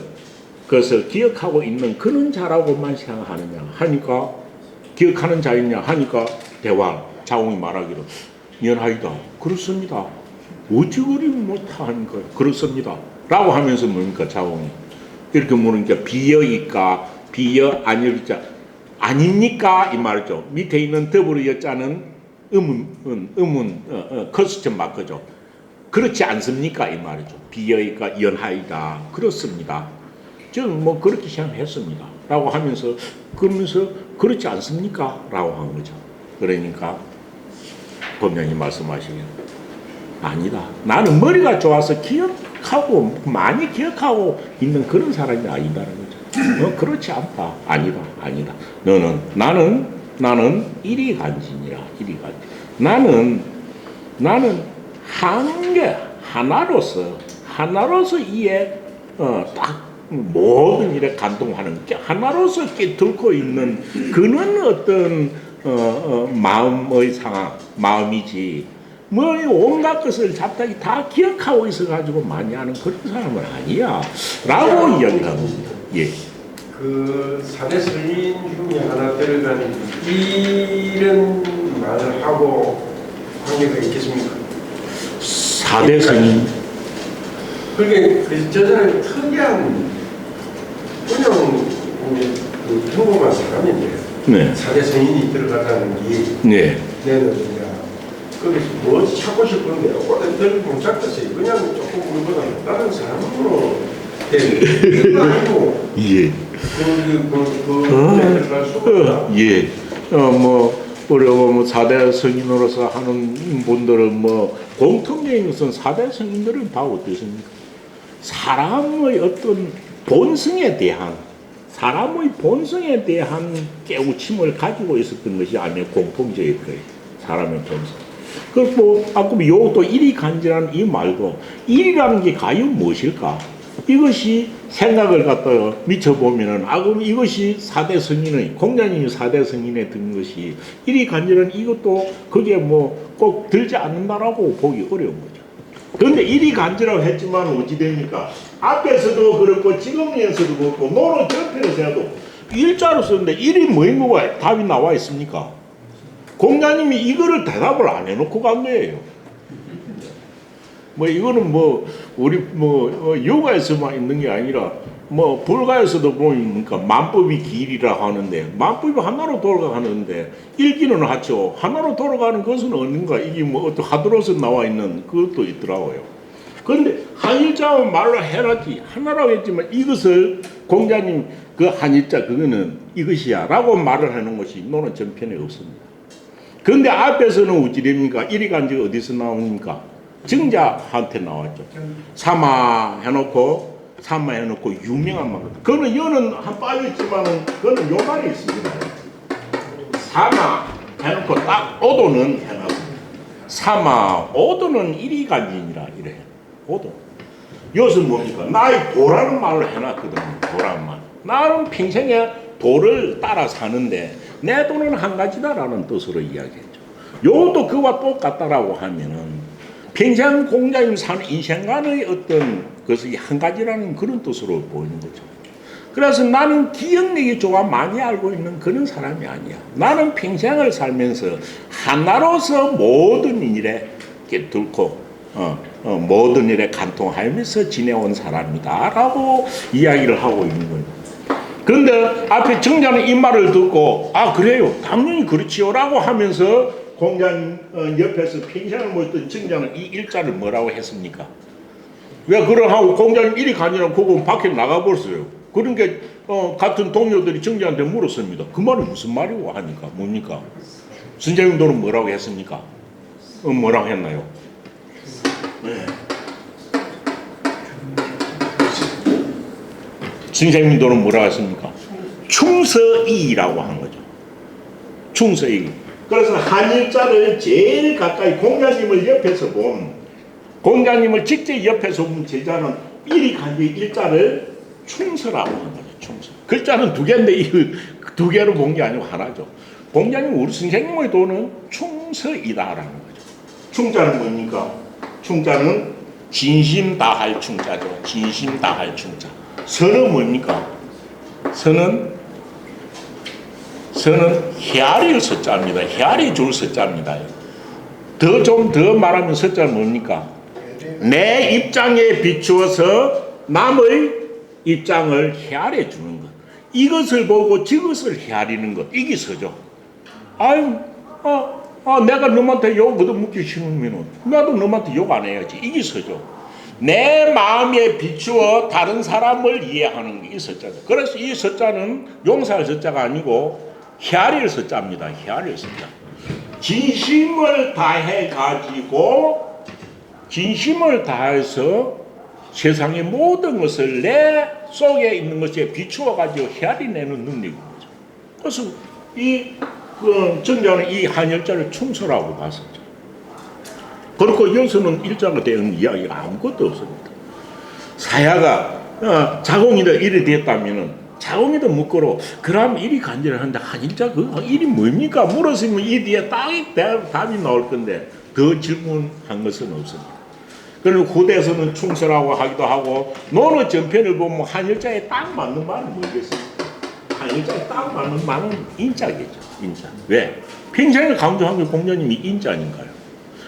그것을 기억하고 있는 그런 자라고만 생각하느냐 하니까 기억하는 자이냐 하니까 대왕 자공이 말하기로 연하이다 그렇습니다. 어찌 그리 못하는 거예요. 그렇습니다. 라고 하면서 뭡니까 자공이 이렇게 물으니까 비여일까 비여 아니일까 아닙니까 이 말이죠. 밑에 있는 더불어 여자는 커스천 마크죠. 그렇지 않습니까 이 말이죠. 비여일까 연하이다 그렇습니다. 저는 뭐 그렇게 생각했습니다. 라고 하면서 그러면서 그렇지 않습니까 라고 한 거죠. 그러니까 법령이 말씀하시길 아니다. 나는 머리가 좋아서 기억하고 많이 기억하고 있는 그런 사람이 아니다라는 거죠. 그렇지 않다. 아니다. 나는 이리 간지니라. 이리 간지. 나는 하나로서 하나로서 이에 딱 모든 일에 간동하는 하나로서 들고 있는 그런 어떤 마음의 상황, 마음이지 뭐 온갖 것을 잡다기 다 기억하고 있어가지고 많이 하는 그런 사람은 아니야 라고 이야기를 합니다. 예. 그 사대 성인 중에 하나 들어가는 이런 말을 하고 관계가 있겠습니까? 사대 성인. 그게 저 사람이 특이한 그냥 그 평범한 사람인데 네. 사대 성인이 들어갔다는 게 네. 내는 그냥 거기서 뭐 찾고 싶은데 어디 들고 잡혔어요. 그냥 조금 물보다 다른 사람으로 된 아니고 예. 들어갈 수가 예. 우리 뭐 4대 성인으로서 하는 분들은 뭐 공통적인 것은 4대 성인들은 다 어떻습니까? 사람의 어떤 본성에 대한 깨우침을 가지고 있었던 것이 아니면 공통적일 거예요. 사람의 본성. 그리고 아까 요것도 일이 간절한 이 말도 일이라는 게 과연 무엇일까? 이것이 생각을 갖다가 미쳐보면은 그럼 이것이 4대 성인의 공자님이 4대 성인에 든 것이 일이 간절한 이것도 그게 뭐 꼭 들지 않는다라고 보기 어려운 거죠. 그런데 일이 간절하고 했지만 어찌 됩니까? 앞에서도 그렇고 지금에서도 그렇고 노는 전편에서도 일자로 썼는데 일이 뭐가 답이 나와 있습니까? 공자님이 이거를 대답을 안 해놓고 간 거예요. 뭐 이거는 뭐 우리 뭐 요가에서만 있는 게 아니라 뭐 불가에서도 보니까 만법이 길이라고 하는데 만법이 하나로 돌아가는데 일기는 하죠. 하나로 돌아가는 것은 어딘가 이게 뭐 어떤 하드로서 나와 있는 그것도 있더라고요. 그런데 한일자만 말로 해놨지 하나라고 했지만 이것을 공자님 그 한일자 그거는 이것이야 라고 말을 하는 것이 노는 전편에 없습니다. 그런데 앞에서는 어찌 됩니까? 이리 간지가 어디서 나옵니까? 증자한테 나왔죠. 사마 해놓고 유명한 말. 그거는 여는 한 빠졌지만은 그거는 요 말이 있습니다. 사마 해놓고 딱 오도는 해놨습니다. 사마 오도는 이리 간지니라 이래. 오도. 여기서 뭡니까? 나의 도라는 말을 해놨거든요. 도라는 말. 나는 평생에 도를 따라 사는데 내 도는 한 가지다라는 뜻으로 이야기했죠. 요것도 그와 똑같다라고 하면은 평생 공자님 사는 인생관의 어떤 것이 한 가지라는 그런 뜻으로 보이는 거죠. 그래서 나는 기억력이 좋아 많이 알고 있는 그런 사람이 아니야. 나는 평생을 살면서 하나로서 모든 일에 들고 모든 일에 간통하면서 지내온 사람이다 라고 이야기를 하고 있는 거예요. 그런데 앞에 정자는 이 말을 듣고 그래요 당연히 그렇지요 라고 하면서 공자님 옆에서 평생을 모였던 정자는 이 일자를 뭐라고 했습니까? 왜 그러하고 공자님 일이 가니라 그거 밖에 나가버렸어요. 그러니까 같은 동료들이 정자한테 물었습니다. 그 말이 무슨 말이고 하니까 뭡니까? 선생님들은 뭐라고 했습니까? 뭐라고 했나요? 네. 선생님들은 뭐라고 했습니까? 충서이라고 한 거죠. 충서이. 그래서 한일자를 제일 가까이 공자님을 옆에서 본 공자님을 직접 옆에서 본 제자는 일이 간지 일자를 충서라고 하는 거죠. 충서. 글자는 두 개인데 이 두 개로 본 게 아니고 하나죠. 공자님 우리 선생님의 도는 충서이다라는 거죠. 충자는 뭡니까? 충자는 진심 다할 충자죠. 진심 다할 충자. 서는 뭡니까? 서는 헤아릴 서자입니다. 헤아리 줄 서자입니다. 좀 더 말하면 서자는 뭡니까? 내 입장에 비추어서 남의 입장을 헤아려 주는 것. 이것을 보고 저것을 헤아리는 것. 이게 서죠. 내가 너한테 욕 얻어먹기 싫으면 나도 너한테 욕 안 해야지. 이게 서죠. 내 마음에 비추어 다른 사람을 이해하는 게 이 서자죠. 그래서 이 서자는 용서할 서자가 아니고 헤아릴 서자입니다. 헤아릴 서자. 진심을 다해가지고 진심을 다해서 세상의 모든 것을 내 속에 있는 것에 비추어가지고 헤아리내는 능력인 거죠. 그래서 이 정자는 이 한일자를 충서라고 봤었죠. 그렇고 여기서는 일자가 되는 이야기가 아무것도 없습니다. 사야가 자공이다 이래 됐다면은 자공이도 묻고로 그럼 일이 간절을 한다. 한일자 그 일이 뭡니까? 물었으면 이 뒤에 딱 답이 나올 건데 더 질문한 것은 없습니다. 그리고 후대에서는 충서라고 하기도 하고 논어 전편을 보면 한일자에 딱 맞는 말은 뭐겠습니까? 한일자에 딱 맞는 말은 인자겠죠. 인자. 왜? 평생을 강조한 게 공자님이 인자 아닌가요?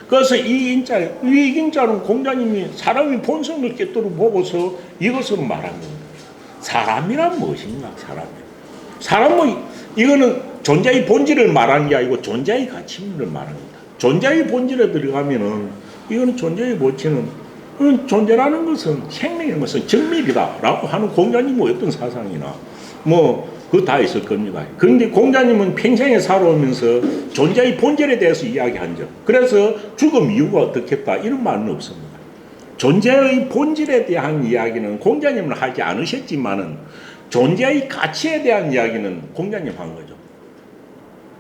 그래서 이 인자는 공자님이 사람이 본성을 깨뜨려 보고서 이것으로 말한 겁니다. 사람이란 무엇인가? 사람은 이거는 존재의 본질을 말하는 게 아니고 존재의 가치를 말합니다. 존재의 본질에 들어가면은 이거는 존재의 본질은 존재라는 것은 생명인 것은 정밀이다라고 하는 공자님의 어떤 사상이나 그거 다 있을 겁니다. 그런데 공자님은 평생에 살아오면서 존재의 본질에 대해서 이야기한 적, 그래서 죽음 이유가 어떻겠다 이런 말은 없습니다. 존재의 본질에 대한 이야기는 공자님은 하지 않으셨지만은 존재의 가치에 대한 이야기는 공자님 한 거죠.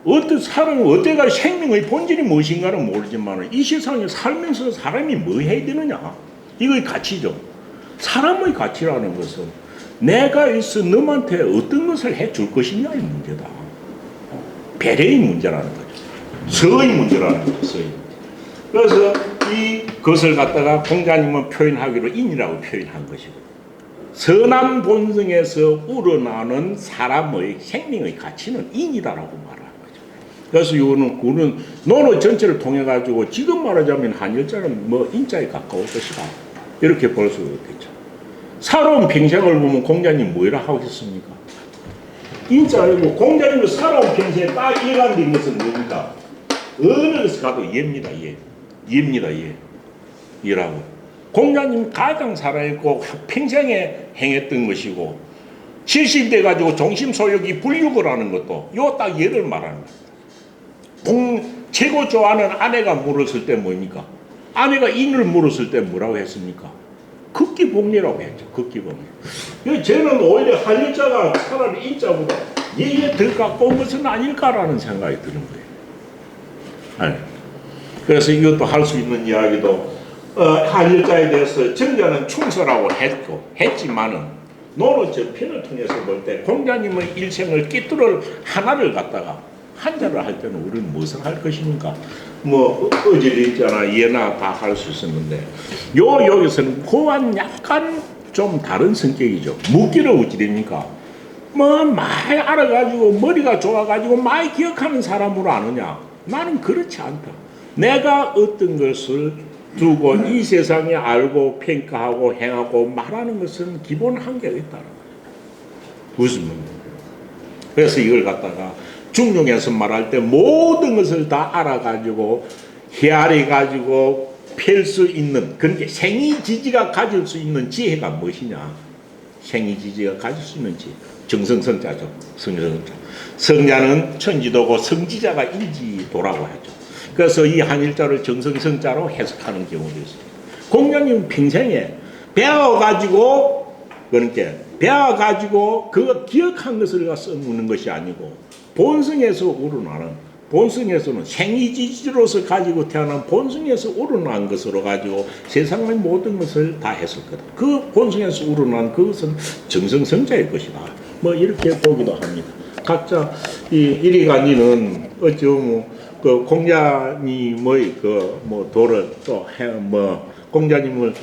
어떤 사람은 어때가 생명의 본질이 무엇인가는 모르지만 이 세상에 살면서 사람이 뭐 해야 되느냐, 이거의 가치죠. 사람의 가치라는 것은 내가 있어 너한테 어떤 것을 해줄 것이냐의 문제다. 배려의 문제라는 거죠. 서의 문제라는 거죠. 서의 문제. 그래서 이것을 갖다가 공자님은 표현하기로 인이라고 표현한 것이고, 선한 본성에서 우러나는 사람의 생명의 가치는 인이다라고 말하는 거죠. 그래서 이거는 논어 전체를 통해 가지고 지금 말하자면 한일자는 인자에 가까울 것이다 이렇게 볼 수 있겠죠. 살아온 평생을 보면 공자님 뭐라 하겠습니까? 인자이고 공자님의 살아온 평생에 딱 일관된 것은 뭡니까? 어느 것을 가도 예입니다. 예입니다. 예라고. 공자님 가장 살아있고 평생에 행했던 것이고 70대 가지고 종심소욕이 불육을 하는 것도 요 딱 예를 말하는 겁니다. 최고 좋아하는 아내가 물었을 때 뭡니까? 아내가 인을 물었을 때 뭐라고 했습니까? 극기복리라고 했죠. 극기복리. 저는 오히려 한일자가 차라리 인자보다 예에 더 가까운 것은 아닐까라는 생각이 드는 거예요. 아니. 그래서 이것도 할 수 있는 이야기도 한일자에 대해서 정자는 충서라고 했지만은 논어 전편을 통해서 볼 때 공자님의 일생을 끼뚫을 하나를 갖다가 한자를 할 때는 우리는 무엇을 할 것입니까? 어질리자나 예나 다 할 수 있었는데 여기서는 그와는 약간 좀 다른 성격이죠. 묻기를 어찌 됩니까? 많이 알아가지고 머리가 좋아가지고 많이 기억하는 사람으로 아느냐? 나는 그렇지 않다. 내가 어떤 것을 두고 이 세상에 알고 평가하고 행하고 말하는 것은 기본 한계가 있다는 거예요. 무슨 말입니까? 그래서 이걸 갖다가 중용에서 말할 때 모든 것을 다 알아가지고 헤아려가지고 펼 수 있는, 그러니까 생이지지가 가질 수 있는 지혜가 무엇이냐? 생이지지가 가질 수 있는 지혜. 정성성자죠. 성성자. 성자는 천지도고 성지자가 인지도라고 하죠. 그래서 이 한일자를 정성성자로 해석하는 경우도 있습니다. 공자님 평생에 배워가지고, 그러니까 배워가지고 그거 기억한 것을 써먹는 것이 아니고 본성에서 우러나는, 본성에서는 생이지지로서 가지고 태어난 본성에서 우러난 것으로 가지고 세상의 모든 것을 다 했었거든. 그 본성에서 우러난 그것은 정성성자일 것이다. 이렇게 보기도 합니다. 각자 이리간이는 그 공자님의 도를 또 공자님을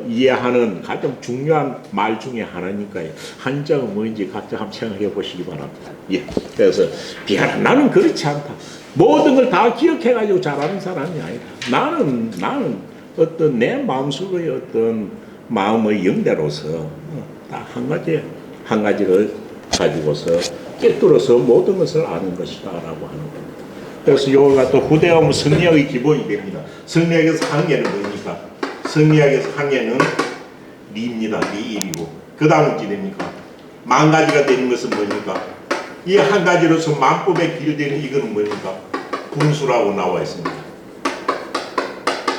이해하는 가장 중요한 말 중에 하나니까요. 한자가 뭔지 각자 한번 생각해 보시기 바랍니다. 예. 그래서 비하라, 나는 그렇지 않다. 모든 걸 다 기억해가지고 잘하는 사람이 아니다. 나는 어떤 내 마음속의 어떤 마음의 영대로서 딱 한 가지를 가지고서 깨뚫어서 모든 것을 아는 것이다라고 하는 겁니다. 그래서 요가 또 후대하면 성리학의 기본이 됩니다. 성리학에서 한계는 뭡니까? 성리학에서 한계는 리입니다. 리일이고 그 다음은 어찌 됩니까? 만 가지가 되는 것은 뭡니까? 이 한 가지로서 만법에 길되는 이거는 뭡니까? 분수라고 나와 있습니다.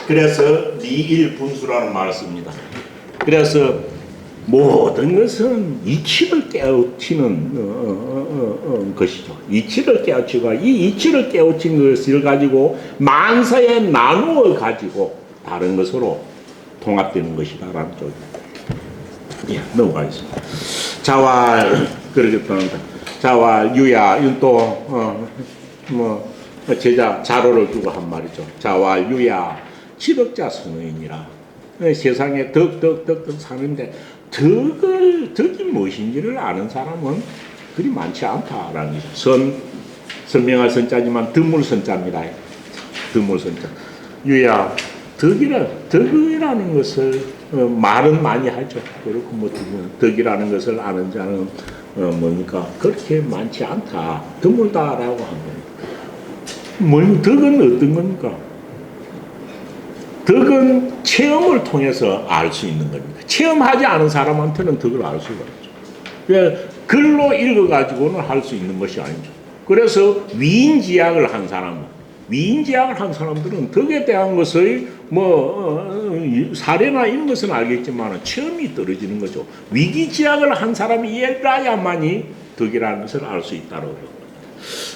그래서 리일 분수라는 말을 씁니다. 그래서 모든 것은 이치를 깨우치는 것이죠. 이치를 깨우치고 이 이치를 깨우친 것을 가지고 만사에 나누어 가지고 다른 것으로 통합되는 것이다라는 쪽입니다. 예, 넘어가겠습니다. 자활 그렇게 표현한다. 자활 유야 이건 또뭐 제자 자로를 두고 한 말이죠. 자활 유야 지덕자 선의니라. 세상에 덕 사는데 덕이 무엇인지를 아는 사람은 그리 많지 않다라는 거죠. 선명할 선자지만 드물 선자입니다. 드물 선자. 유야 덕이라는 것을 말은 많이 하죠. 그렇고 뭐 덕이라는 것을 아는 자는 뭡니까 그렇게 많지 않다, 드물다라고 합니다. 덕은 어떤 겁니까? 덕은 체험을 통해서 알 수 있는 겁니다. 체험하지 않은 사람한테는 덕을 알 수가 없죠. 글로 읽어가지고는 할 수 있는 것이 아니죠. 그래서 위인지약을 한 사람들은 덕에 대한 것의 사례나 이런 것은 알겠지만 체험이 떨어지는 거죠. 위기지약을 한 사람이 이해라야만이 덕이라는 것을 알 수 있다고 합니다.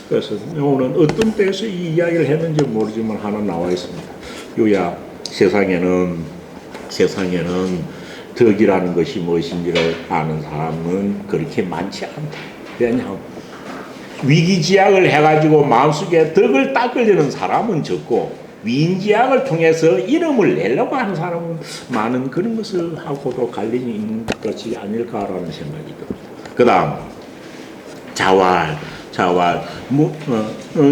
그래서 오늘 어떤 때에서 이 이야기를 했는지 모르지만 하나 나와 있습니다. 요야 세상에는 덕이라는 것이 무엇인지를 아는 사람은 그렇게 많지 않다. 왜냐하면 위기지약을 해가지고 마음속에 덕을 닦으려는 사람은 적고 위인지약을 통해서 이름을 내려고 하는 사람은 많은 그런 것을 하고도 관련이 있는 것이 아닐까라는 생각이 듭니다. 그 다음 자활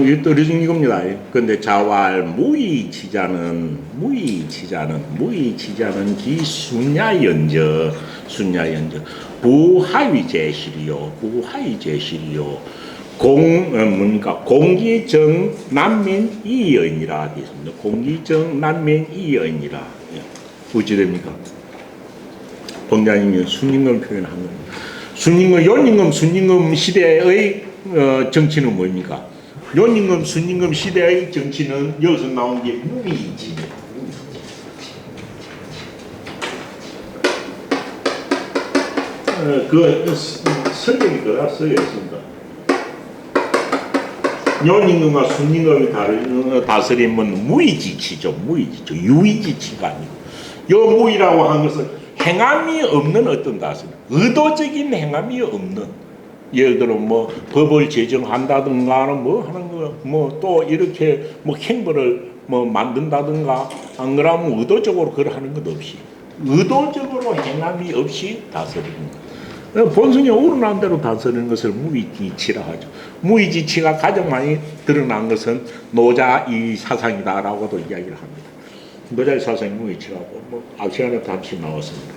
이게 떨어진 이겁니다. 근데 자활 무의치자는 기순야연저 부하위제실이요 공기정 난민 이여인이라 되어 있습니다. 공기정 난민 이여인이라. 어찌 됩니까? 본자님이 순임금 표현한 겁니다. 순임금 시대의 정치는 뭡니까? 연임금 순임금 시대의 정치는 여기서 나온 게 무의지입니다. 그 설명이 그대로 쓰여 있습니다. 연임금과 순임금이 다스림은 무의지치죠. 유의지치가 아니고. 요 무의라고 하는 것은 행함이 없는 어떤 다스림, 의도적인 행함이 없는, 예를 들어 뭐 법을 제정한다든가 뭐 하는 거, 뭐 또 이렇게 뭐 행벌을 뭐 만든다든가 안 그러면 의도적으로 그걸 하는 것 없이, 의도적으로 행함이 없이 다스리는 것. 본성이 우러난 대로 다스리는 것을 무의지치라 하죠. 무의지치가 가장 많이 드러난 것은 노자의 사상이다라고도 이야기를 합니다. 노자의 사상이 무의치라고 뭐 앞 시간에 잠시 나왔습니다.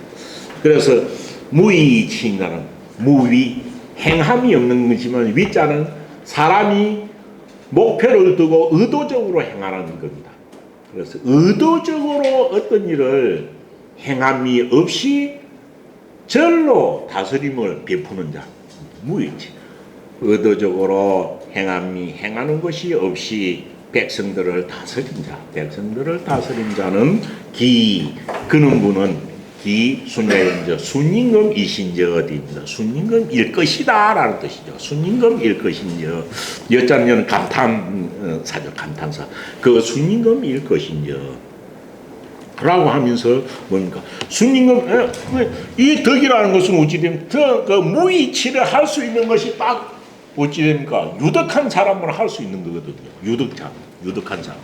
그래서 무의치인다는 무위, 행함이 없는 것이지만 위자는 사람이 목표를 두고 의도적으로 행하라는 겁니다. 그래서 의도적으로 어떤 일을 행함이 없이 절로 다스림을 베푸는 자, 무의치. 의도적으로 행하는 것이 없이 백성들을 다스린 자는 그는 분은 순야연저 순임금 이신저입니다. 순임금일 것이다 라는 뜻이죠. 순임금일 것인저. 여자는 감탄사죠. 감탄사. 그 순임금일 것인저 라고 하면서 뭡니까? 순임금, 이 덕이라는 것은 어찌되면 그 무의치를 할 수 있는 것이 딱 어찌됩니까? 유덕한 사람은 할 수 있는 거거든요. 유덕한 사람.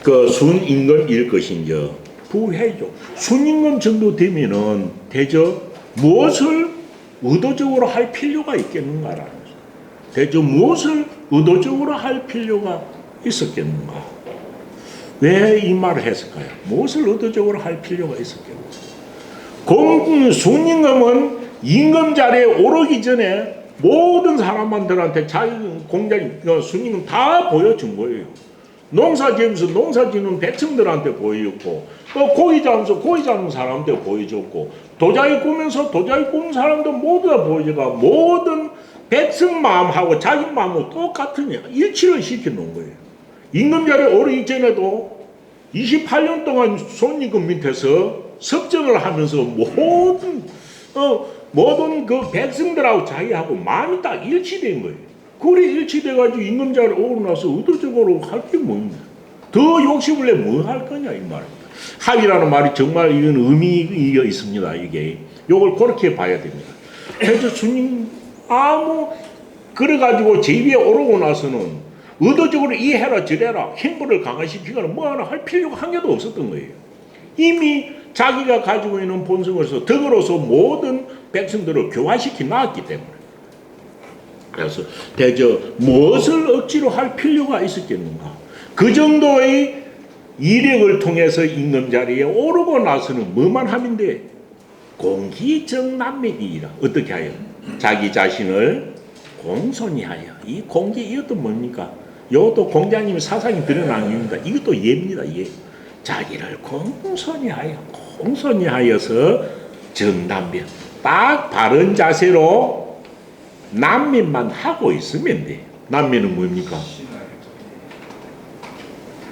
그 순임금일 것인저 부해죠. 순임금 정도 되면은 대저 무엇을 의도적으로 할 필요가 있겠는가라는 거죠. 대저 무엇을 의도적으로 할 필요가 있었겠는가? 왜 이 말을 했을까요? 무엇을 의도적으로 할 필요가 있었겠는가? 순임금은 임금 자리에 오르기 전에 모든 사람들한테 자기 공자님 순임금 다 보여준 거예요. 농사 지으면서 농사 짓는 백성들한테 보여줬고, 또 고기 잡으면서 고기 잡는 사람한테 보여줬고, 도자기 꾸면서 도자기 꾸는 사람들 모두 다 보여줘가 모든 백성 마음하고 자기 마음하고 똑같은 일치를 시켜놓은 거예요. 임금 자리에 오르기 전에도 28년 동안 손임금 밑에서 섭정을 하면서 모든 그 백성들하고 자기하고 마음이 딱 일치된 거예요. 그래 일치돼가지고 임금 자리에 오르고 나서 의도적으로 할 게 뭐입니까? 더 욕심을 내 뭐 할 거냐 이 말입니다. 합의라는 말이 정말 이건 의미가 있습니다. 이게 요걸 그렇게 봐야 됩니다. 그래서 스님 그래가지고 제위에 오르고 나서는 의도적으로 이해라 저래라 행보를 강화시키거나 뭐 하나 할 필요가 한 개도 없었던 거예요. 이미 자기가 가지고 있는 본성으로서 덕으로서 모든 백성들을 교화시켜 놨기 때문에. 그래서 대저 무엇을 억지로 할 필요가 있었겠는가. 그 정도의 이력을 통해서 임금 자리에 오르고 나서는 뭐만 하면 돼? 공기정남맥이라. 어떻게 하여? 자기 자신을 공손히 하여. 이 공기 이것도 뭡니까? 이것도 공자님 사상이 드러난 겁니다. 이것도 예입니다. 예. 자기를 공손히 하여서 정남면 딱 바른 자세로 남면만 하고 있으면 돼. 남면은 뭡니까?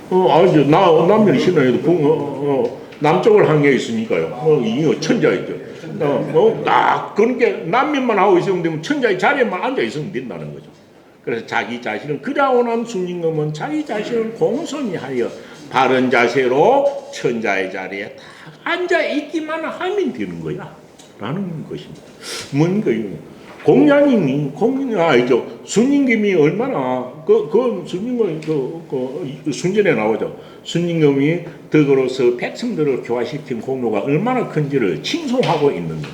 남면 신화에도 남쪽을 향해 있으니까요. 이거 천자이죠. 그러니까 남면만 하고 있으면 되면 천자의 자리에만 앉아 있으면 된다는 거죠. 그래서 자기 자신은 그라오난 순임금은 자기 자신을 공손히 하여 바른 자세로 천자의 자리에 딱 앉아 있기만 하면 되는 거야. 라는 것입니다. 뭔가 공자님이 순임금이 얼마나 순임금 순전에 나오죠. 순임금이 덕으로서 백성들을 교화시킨 공로가 얼마나 큰지를 칭송하고 있는 겁니다.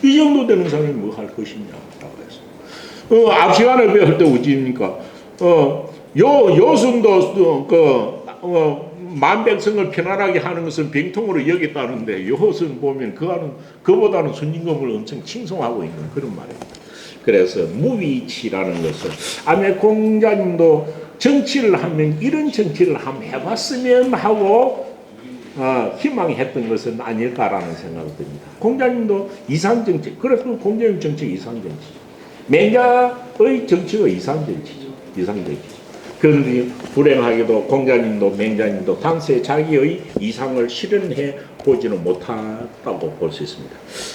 이 정도 되는 사람이 뭐 할 것이냐라고 해서 앞 시간에 배울 때 어찌입니까? 요순도 만백성을 편안하게 하는 것은 병통으로 여겼다는데 요것은 보면 그보다는 순임금을 엄청 칭송하고 있는 그런 말입니다. 그래서 무위치라는 것은 아마 공자님도 정치를 하면 이런 정치를 한번 해봤으면 하고 희망했던 것은 아닐까라는 생각이 듭니다. 공자님도 이산정치, 그래서 공자님 정치 이산정치, 맹자의 정치가 이산정치죠. 이산정치죠. 그런데 불행하게도 공자님도 맹자님도 당시에 자기의 이상을 실현해 보지는 못했다고 볼 수 있습니다.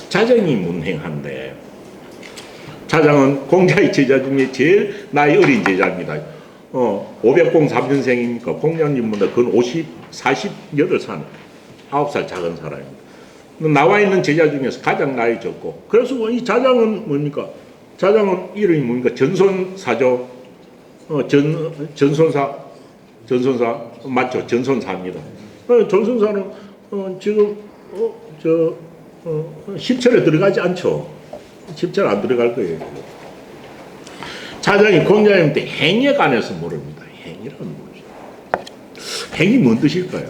자정이 문행한데 자장은 공자의 제자 중에 제일 나이 어린 제자입니다. 503년생이니까 공자님보다 근 48살, 9살 작은 사람입니다. 나와 있는 제자 중에서 가장 나이 적고, 그래서 이 자장은 뭡니까? 자장은 이름이 뭡니까? 전손사죠. 전손사 맞죠? 전손사입니다. 전손사는 지금 10철에 들어가지 않죠. 10철 안 들어갈 거예요. 자장이 공자님한테 행에 관해서 물습니다. 행이란 뭐죠? 행이 뭔 뜻일까요?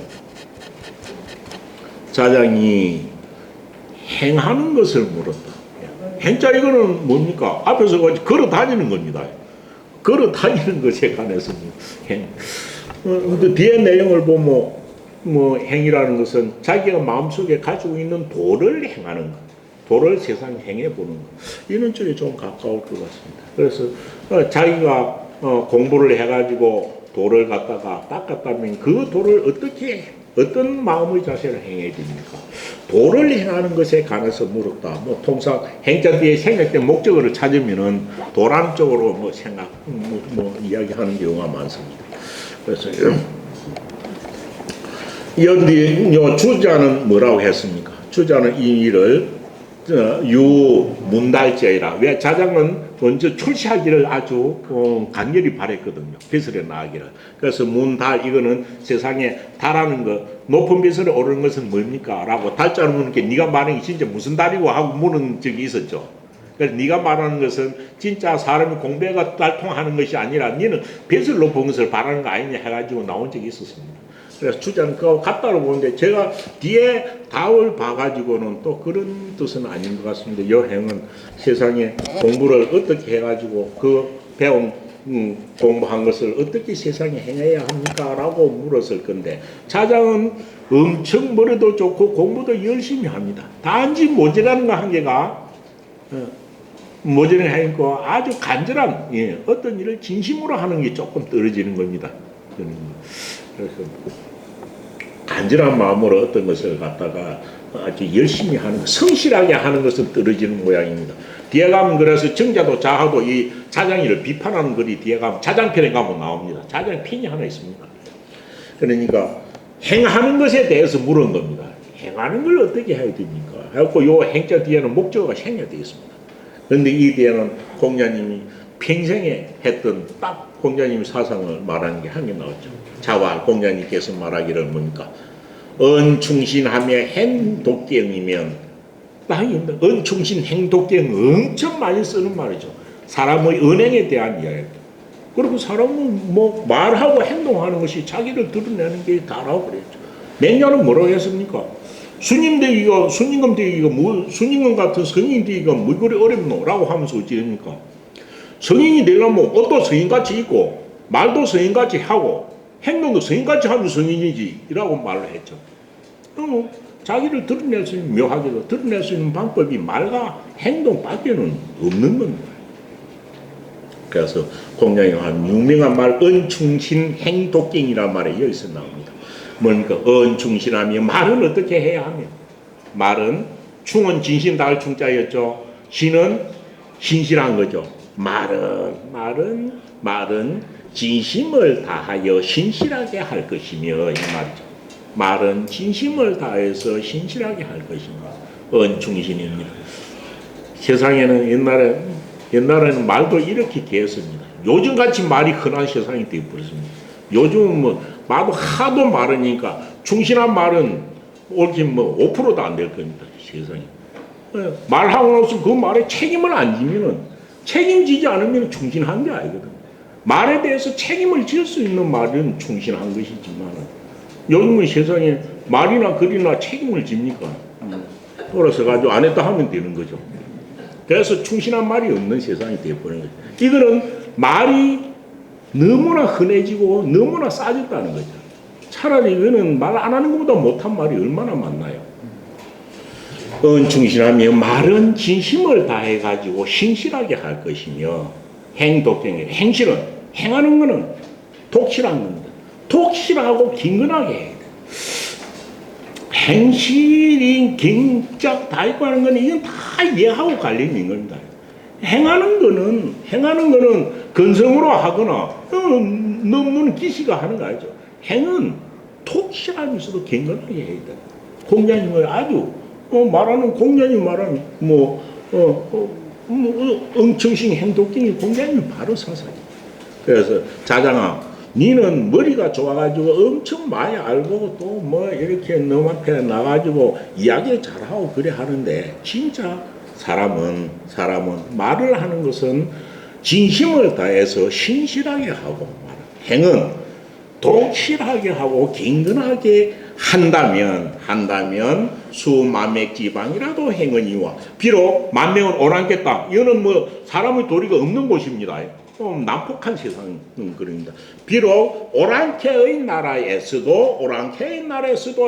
자장이 행하는 것을 물었다. 행자 이거는 뭡니까? 앞에서 걸어 다니는 겁니다. 걸어 다니는 것에 관해서 행. 근데 뒤에 내용을 보면 뭐 행이라는 것은 자기가 마음속에 가지고 있는 도를 행하는 것. 도를 세상 행해 보는 것. 이런 쪽에 좀 가까울 것 같습니다. 그래서 자기가 공부를 해가지고 도를 갖다가 닦았다면 그 도를 어떤 마음의 자세를 행해야 됩니까? 도를 행하는 것에 관해서 물었다. 뭐 통상 행자 뒤에 생략된 목적어를 찾으면은 도란 쪽으로 뭐 생각, 이야기하는 경우가 많습니다. 그래서 여기 주자는 뭐라고 했습니까? 주자는 이 일을 유문달제이라. 왜 자장은 먼저 출시하기를 아주 강렬히 바랬거든요. 벼슬에 나가기를. 그래서 문달 이거는 세상에 달하는 거 높은 벼슬에 오르는 것은 뭡니까? 라고 달자를 묻는 게 네가 말하는 게 진짜 무슨 달이고 하고 묻는 적이 있었죠. 그래서 네가 말하는 것은 진짜 사람이 공부가 달통하는 것이 아니라 너는 벼슬 높은 것을 바라는 거 아니냐 해가지고 나온 적이 있었습니다. 그래서 주자는 그거 같다고 보는데 제가 뒤에 답을 봐가지고는 또 그런 뜻은 아닌 것 같습니다. 여행은 세상에 공부를 어떻게 해가지고 그 배운 공부한 것을 어떻게 세상에 행해야 합니까? 라고 물었을 건데 자장은 엄청 머리도 좋고 공부도 열심히 합니다. 단지 모자라는 거 한 개가 모자라는 게 아니고 아주 간절한 어떤 일을 진심으로 하는 게 조금 떨어지는 겁니다. 그래서 간절한 마음으로 어떤 것을 갖다가 아주 열심히 하는 것, 성실하게 하는 것은 떨어지는 모양입니다. 뒤에 가면 그래서 정자도 자하도 이 자장이를 비판하는 글이 뒤에 가면 자장편에 가면 나옵니다. 자장편이 하나 있습니다. 그러니까 행하는 것에 대해서 물은 겁니다. 행하는 걸 어떻게 해야 됩니까? 그래갖고 요 행자 뒤에는 목적어가 생략되어 있습니다. 그런데 이 뒤에는 공자님이 평생에 했던 딱 공자님 사상을 말하는 게 한 개 나왔죠. 자와 공자님께서 말하기를 뭡니까? 언충신하며 행독경이면 딱 있는 언충신 행독경 엄청 많이 쓰는 말이죠. 사람의 언행에 대한 이야기. 그리고 사람은 뭐 말하고 행동하는 것이 자기를 드러내는 게 다라고 그랬죠. 맹자는 뭐라고 했습니까? 스님 되기가 스님금 같은 성인 되기가 뭐 그리 어렵노? 라고 하면서 어찌합니까? 성인이 되려면 옷도 성인같이 입고 말도 성인같이 하고 행동도 성인같이 하면 성인이지 라고 말을 했죠. 그럼 자기를 드러낼 수 있는 묘하게도 드러낼 수 있는 방법이 말과 행동밖에는 없는 겁니다. 그래서 공자의 한 유명한 말 언충신 행독경이란 말이 여기서 나옵니다. 뭡니까? 언충신하며 말은 어떻게 해야 하며 말은 충은 진신 다할 충자였죠. 신은 신실한 거죠. 말은 진심을 다하여 신실하게 할 것이며 이 말이죠. 말은 진심을 다해서 신실하게 할 것인가 언충신입니다. 세상에는 옛날에는 말도 이렇게 개했습니다. 요즘같이 말이 흔한 세상이 되어버렸습니다. 요즘은 뭐 말도 하도 많으니까 충실한 말은 옳게 뭐 5%도 안 될 겁니다. 세상에. 말하고 나서 그 말에 책임을 안 지면은 책임지지 않으면 충실한 게 아니거든. 말에 대해서 책임을 질 수 있는 말은 충실한 것이지만 요즘은 세상에 말이나 글이나 책임을 집니까? 돌아서 가지고 안 했다 하면 되는 거죠. 그래서 충실한 말이 없는 세상이 되어버린 거죠. 이거는 말이 너무나 흔해지고 너무나 싸졌다는 거죠. 차라리 이거는 말 안 하는 것보다 못한 말이 얼마나 많나요? 언충신하며 말은 진심을 다해가지고 신실하게 할 것이며 행독경이 행실은 행하는 거는 독실한 겁니다. 독실하고 긴근하게 해야 돼. 행실이 긴짝 다 있고 하는 거는 이건 다 이해하고 관련이 있는 겁니다. 행하는 거는 근성으로 하거나 너무 기시가 하는 거 아니죠. 행은 독실하면서도 긴근하게 해야 돼. 공자님을 아주 말하는 공자님 말하는 엄청신 행독경이 공자님이 바로 사상이에요. 그래서 자장아 니는 머리가 좋아가지고 엄청 많이 알고 또 뭐 이렇게 너 앞에 나가지고 이야기 잘하고 그래 하는데 진짜 사람은 말을 하는 것은 진심을 다해서 신실하게 하고 행은 독실하게 하고 긴근하게 한다면 수만맥지방이라도 행은이와 비록 만명은 오랑겠다. 이거는 뭐 사람의 도리가 없는 곳입니다. 난폭한 세상은 그럽니다. 비록 오랑캐의 나라에서도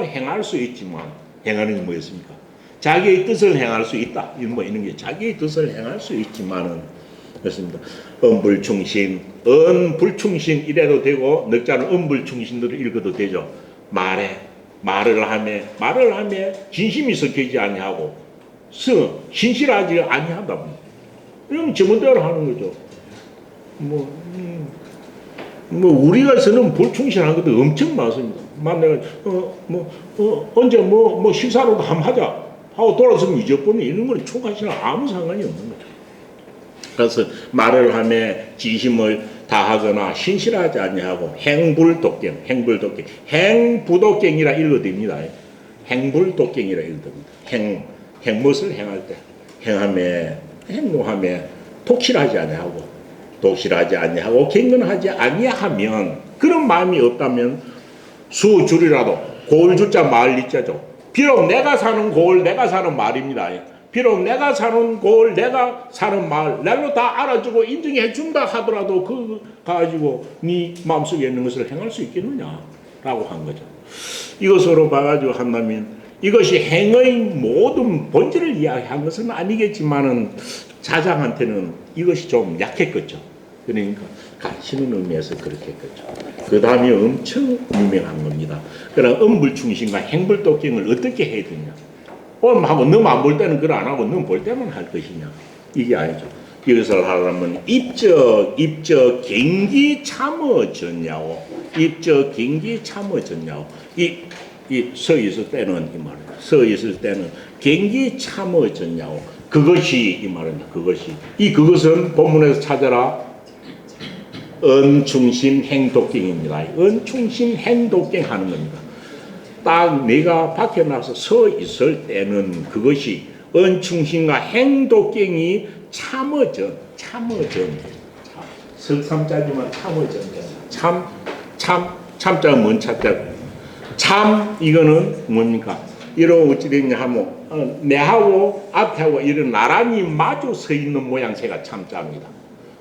행할 수 있지만 행하는 게 뭐였습니까? 자기의 뜻을 행할 수 있다. 이런 게 자기의 뜻을 행할 수 있지만은 그렇습니다. 언불충신 이래도 되고 넉자는 언불충신들을 읽어도 되죠. 말을 하며 진심이 섞이지 아니하고 신실하지 아니하다. 이건 제멋대로 하는 거죠. 우리가 쓰는 불충실한 것도 엄청 많습니다. 내가 언제 식사로도 한번 하자 하고 돌아서면 잊어버리면 이런 거는 총각이랑 아무 상관이 없는 거죠. 그래서 말을 하며 진심을 다하거나 신실하지 아니하고 행불독경, 행부독경이라 읽어도 됩니다. 행불독경이라 읽어도 됩니다. 행무엇을 행할 때 행동하며 독실하지 아니하고 경건하지 아니하면 그런 마음이 없다면 수줄이라도 고을주자 마을리자죠. 비록 내가 사는 고을 내가 사는 마을입니다. 비록 내가 사는 고을 내가 사는 마을 내가 다 알아주고 인정해 준다 하더라도 그 가지고 네 마음속에 있는 것을 행할 수 있겠느냐라고 한 거죠. 이것으로 봐가지고 한다면 이것이 행의 모든 본질을 이야기한 것은 아니겠지만은 자장한테는 이것이 좀 약했겠죠. 그러니까 가시는 의미에서 그렇게 했겠죠. 그 다음에 엄청 유명한 겁니다. 그러나 엄불충신과 행불독경을 어떻게 해야 되냐. 하고 너무 안 볼 때는 그걸 안 하고 너무 볼 때만 할 것이냐. 이게 아니죠. 이것을 하려면 입적 경기 참어 전야오. 입적 경기 참어 전야오. 이 서 있을 때는 이 말이야. 서 있을 때는 경기 참어 전야오. 그것이 이 말입니다. 그것은 본문에서 찾아라. 은충신 행독경입니다. 은충신 행독경 하는 겁니다. 딱 내가 밖에 나서 서 있을 때는 그것이 은충신과 행독경이 참어전. 석삼자지만 참어전. 참자가 뭔 참자? 참 이거는 뭡니까? 이런 어찌 됐냐 하면 내하고 앞에하고 이런 나란히 마주 서 있는 모양새가 참자입니다.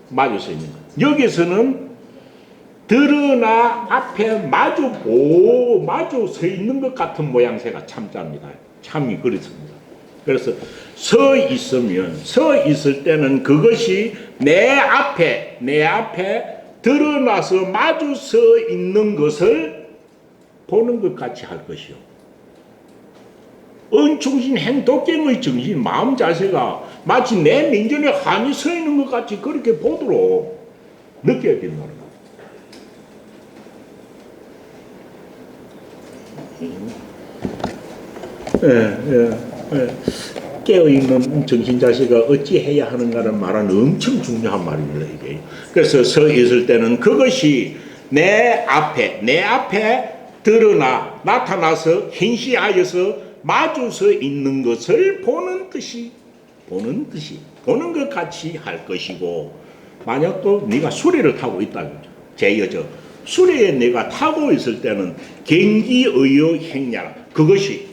마주 서 있는 거. 여기서는 드러나 앞에 마주 서 있는 것 같은 모양새가 참자입니다. 참이 그렇습니다. 그래서 서 있을 때는 그것이 내 앞에 드러나서 마주 서 있는 것을 보는 것 같이 할 것이요. 은충신 행독경의 정신, 마음 자세가 마치 내 민전에 한이 서 있는 것 같이 그렇게 보도록 느껴야 된다는 거예요. 깨어있는 정신 자세가 어찌해야 하는가를 말하는 엄청 중요한 말입니다. 이게. 그래서 서 있을 때는 그것이 내 앞에 드러나 나타나서 현시하여서 마주 서 있는 것을 보는 것 같이 할 것이고, 만약 또 네가 수레를 타고 있다 제여져 수레에 내가 타고 있을 때는 경기의여 행야라. 그것이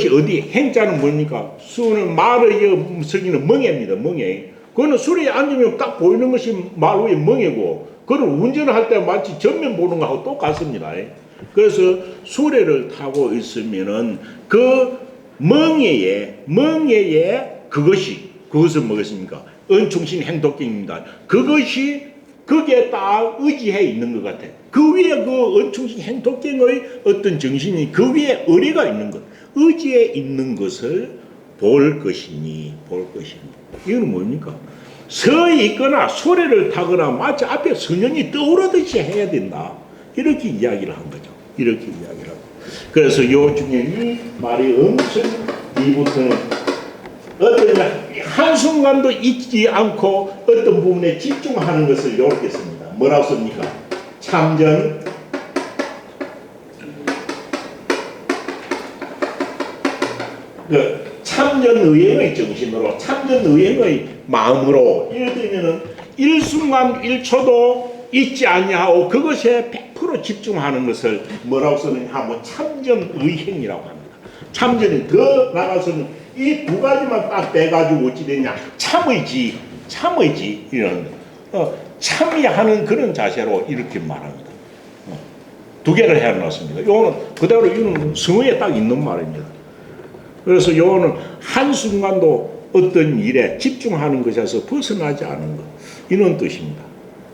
어디 행자는 뭡니까? 수는 말의 성기는 멍해입니다. 멍해. 그거는 수레에 앉으면 딱 보이는 것이 말 위에 멍해고, 그걸 운전할 때 마치 전면 보는 거하고 똑같습니다. 그래서 수레를 타고 있으면은 그 멍해에 그것은 뭐겠습니까? 은충신 행독경입니다. 그게 딱 의지해 있는 것 같아. 그 위에 그 은충신 행독경의 어떤 정신이 그 위에 의뢰가 있는 것, 의지에 있는 것을 볼 것이니. 이건 뭡니까? 서 있거나 소리를 타거나 마치 앞에 성령이 떠오르듯이 해야 된다. 이렇게 이야기를 한 거죠. 그래서 요 중에 이 말이 엄청 이부터는 어떤 한순간도 잊지 않고 어떤 부분에 집중하는 것을 이렇게 씁니다. 뭐라고 씁니까? 참전, 참전의행의 정신으로, 참전의행의 마음으로, 예를 들면은 일순간 1초도 잊지 아니하고 그것에 100% 집중하는 것을 뭐라고 쓰느냐 하면 참전의행이라고 합니다. 참전이 더 나가서는 이 두 가지만 딱 빼가지고 어찌 되냐, 참의지 이런 참여하는 그런 자세로 이렇게 말합니다. 두 개를 해놨습니다. 이거는 그대로 이거는 성의에 딱 있는 말입니다. 그래서 이거는 한순간도 어떤 일에 집중하는 것에서 벗어나지 않은 것, 이런 뜻입니다.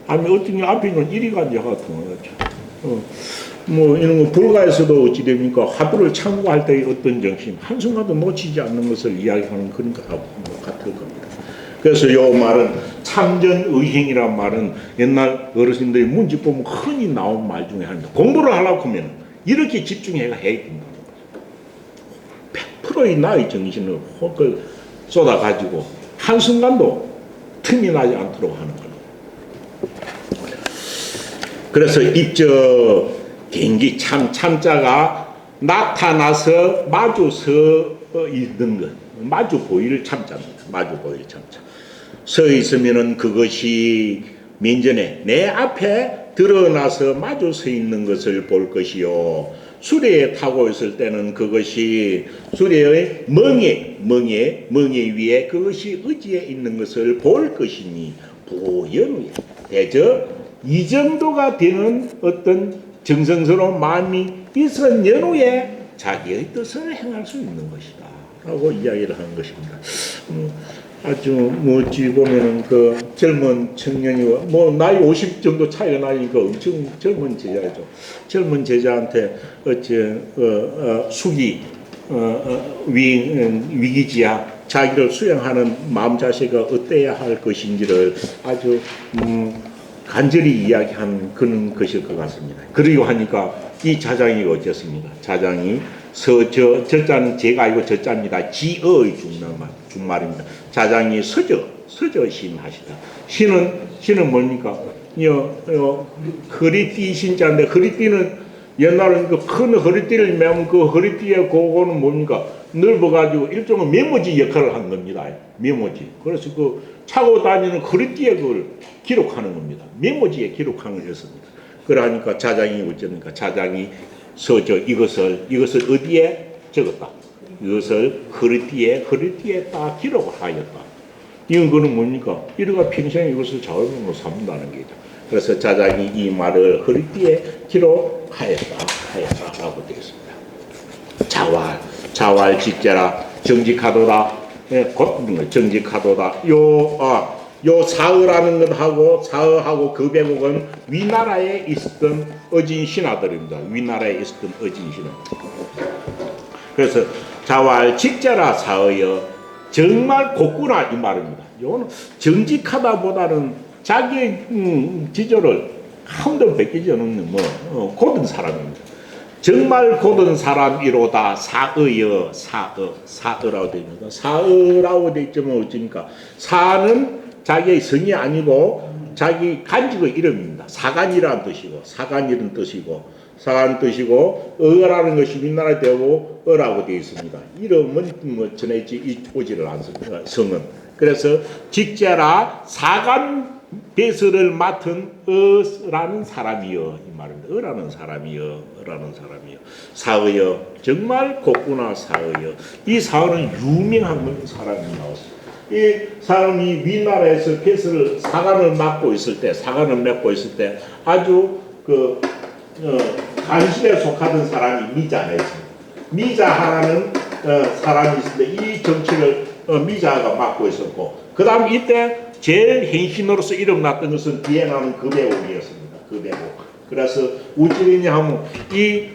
아니 어떤 앞에 있는 이리간자가 통하죠. 뭐 이런 거 불가에서도 어찌 됩니까? 화두를 참고할 때의 어떤 정신, 한순간도 놓치지 않는 것을 이야기하는 그런 것하고 같을 겁니다. 그래서 이 말은 참전의행이란 말은 옛날 어르신들이 문집 보면 흔히 나온 말 중에 하나입니다. 공부를 하려고 하면 이렇게 집중해야 해야 된다는 거죠. 100%의 나의 정신을 혹을 쏟아가지고 한순간도 틈이 나지 않도록 하는 겁니다. 그래서 입적 경기 참자가 나타나서 마주 서 있는 것, 마주 보일 참자입니다. 마주 보일 참자. 서 있으면은 그것이 민전에 내 앞에 드러나서 마주 서 있는 것을 볼 것이요. 수레에 타고 있을 때는 그것이 수레의 멍에 위에 그것이 의지에 있는 것을 볼 것이니 부연후에 대저 이 정도가 되는 어떤 정성스러운 마음이 있은 연후에 자기의 뜻을 행할 수 있는 것이다 라고 이야기를 하는 것입니다. 아주 뭐 어찌 보면은 그 젊은 청년이 뭐 나이 50 정도 차이가 나니까 엄청 젊은 제자죠. 젊은 제자한테 어째 숙이 위기지야 자기를 수행하는 마음 자세가 어때야 할 것인지를 아주 간절히 이야기한 그런 것일 것 같습니다. 그리고 하니까 이 자장이 어쨌습니까? 자장이 저자는 제가 알고 저자입니다. 지어의 중말입니다. 자장이 서저 신 하시다. 신은 뭡니까? 허리띠 신자인데 허리띠는 옛날에는 그 큰 허리띠를 매면 그 허리띠에 그거는 뭡니까? 넓어가지고 일종의 메모지 역할을 한 겁니다. 메모지. 그래서 그 차고 다니는 허리띠에 그걸 기록하는 겁니다. 메모지에 기록하는 것입니다. 그러니까 자장이 어쩌니까 자장이 서저 이것을 어디에 적었다. 이것을 허리띠에 딱 기록을 하였다. 이건 그는 뭡니까? 이래가 평생 이것을 자원으로 삼는다는 거죠. 그래서 자장이 이 말을 허리띠에 기록하였다라고 되어 있습니다. 자활 직제라 정직하도다. 정직하도다. 요 사의라는 사의하고 그 배국은 위나라에 있었던 어진 신하들입니다. 위나라에 있었던 어진 신하. 그래서 자활 직제라 사의여 정말 곱구나 이 말입니다. 요거는 정직하다보다는 자기의 지조를 한도 베끼지 않는 고든 사람입니다. 정말 고든 사람이로다 사의여 사의라고 되어 있습니다. 사의라고 되어 있지만 어찌니까 사는 자기의 성이 아니고 자기 간직의 이름입니다. 사간이라는 뜻이고 사간이라는 뜻이고 어라는 것이 윗나라에 되고 어라고 되어 있습니다. 이름은 전에 오지를 않습니다. 성은. 그래서 직제라 사간 배설을 맡은 어라는 사람이여 이 말입니다. 어라는 사람이여 사의여 정말 곱구나 사의여. 이 사의는 유명한 사람이 나왔습니다. 이 사람이 위나라에서 배설을 사관을 맡고 있을 때 아주 그 간신에 속하던 사람이 미자였습니다. 미자하라는 사람이 있는데 이 정치를 미자가 맡고 있었고 그 다음 이때 제일 행신으로서 이름 났던 것은 뒤에 나오는 그배옥이었습니다. 그배옥. 그래서 우찌리냐 하면 이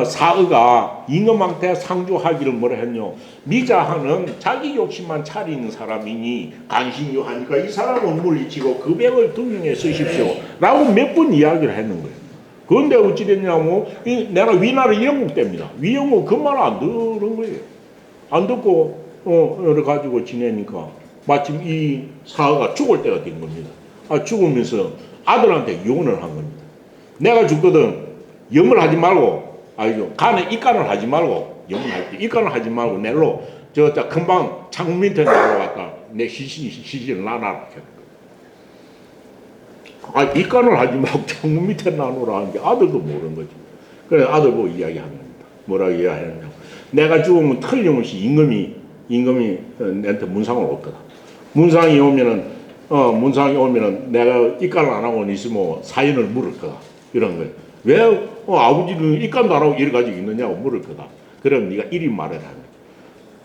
사의가 임금한테 상주하기를 뭐라 했뇨. 미자하는 자기 욕심만 차리는 사람이니 간신유하니까 이 사람을 물리치고 그배옥을 등용해 쓰십시오. 라고 몇 번 이야기를 했는 거예요. 그런데 어찌 됐냐면 내가 위나라 영국 때입니다. 위영국 그 말 안 들은 거예요. 안 듣고 여러 가지고 지내니까 마침 이 사의가 죽을 때가 된 겁니다. 죽으면서 아들한테 유언을 한 겁니다. 내가 죽거든 염을 하지 말고 간에 입간을 하지 말고 염을 입간을 하지 말고 내로 저 금방 창문 밑에 내려갔다 내 시신을 놔놔라. 입간을 하지 말고 창문 밑에 놔놓으라 하는 게 아들도 모르는 거지. 그래서 아들 보고 이야기하는 겁니다. 뭐라고 이야기하느냐. 내가 죽으면 틀림없이 임금이 내한테 문상을 올 거다. 문상이 오면은 내가 입간을 안 하고 있으면 사연을 물을 거다. 이런 거예요. 왜 아버지는 입간도 안 하고 이래 가지고 있느냐고 물을 거다. 그럼 네가 이리 말을 하냐.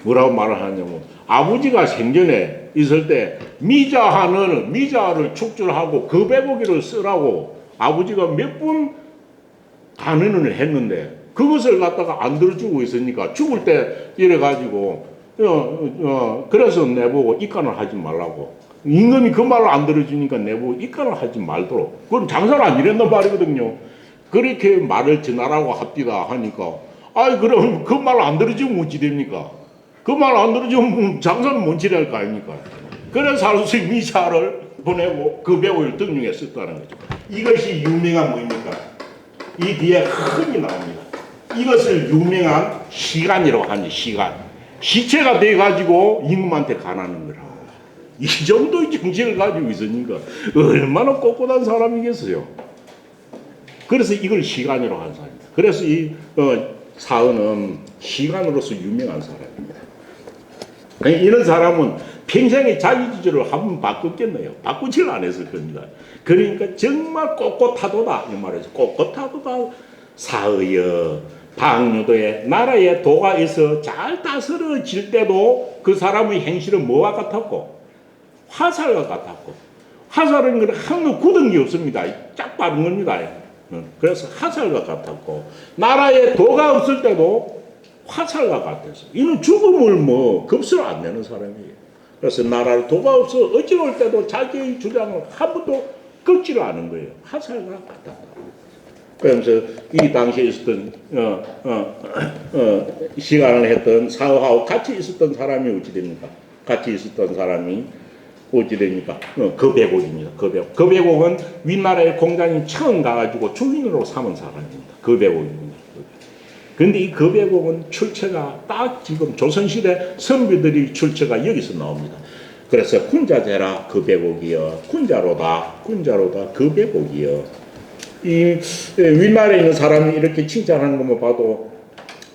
뭐라고 말을 하냐면 아버지가 생전에 있을 때 미자를 축출하고 그 배고기를 쓰라고 아버지가 몇 번 간언을 했는데 그것을 갖다가 안 들어주고 있으니까 죽을 때 이래 가지고 그래서 내보고 입간을 하지 말라고. 임금이 그 말을 안 들어주니까 내보고 입간을 하지 말도록. 그건 장사를 안 이랬단 말이거든요. 그렇게 말을 전하라고 합디다 하니까 그럼 그 말을 안 들어주면 어찌 됩니까? 그 말 안 들어주면 장사는 못 지낼 거 아닙니까? 그래서 하루씩 미사를 보내고 그 배우를 등용해 썼다는 거죠. 이것이 유명한 뭐입니까? 이 뒤에 흔히 나옵니다. 이것을 유명한 시간이라고 하니 시간. 시체가 돼가지고 임금한테 가나는 거라. 이 정도의 정신을 가지고 있으니까 얼마나 꼿꼿한 사람이겠어요. 그래서 이걸 시간이라고 하는 사람입니다. 그래서 이 사의는 시간으로서 유명한 사람입니다. 이런 사람은 평생에 자기 지조를 한번 바꿨겠네요. 바꾸질 않았을 겁니다. 그러니까 정말 꼿꼿하도다 이 말이죠. 꼿꼿하도다 사의여 방류도에 나라에 도가 있어 잘 다스려질 때도 그 사람의 행실은 뭐와 같았고 화살과 같았고 화살은 항상 굳은 게 없습니다. 쫙 빠른 겁니다. 그래서 화살과 같았고 나라에 도가 없을 때도 화살과 같아서 이는 죽음을 뭐 겁을 안 내는 사람이에요. 그래서 나라를 도가 없어 어찌올 때도 자기의 주장을 한 번도 꺾지를 않은 거예요. 화살과 같았다. 그러면서 이 당시에 있었던 시간을 했던 사후하고 같이 있었던 사람이 어찌 됩니까? 같이 있었던 사람이 어찌 됩니까? 거배곡입니다. 거배곡. 거배곡은 윗나라의 공장이 처음 가가지고 주인으로 삼은 사람입니다. 거배곡입니다. 근데 이 거배곡은 출처가 딱 지금 조선시대 선비들이 출처가 여기서 나옵니다. 그래서 군자제라 거배곡이여, 군자로다 거배곡이여. 이 윗나라에 있는 사람이 이렇게 칭찬하는 것만 봐도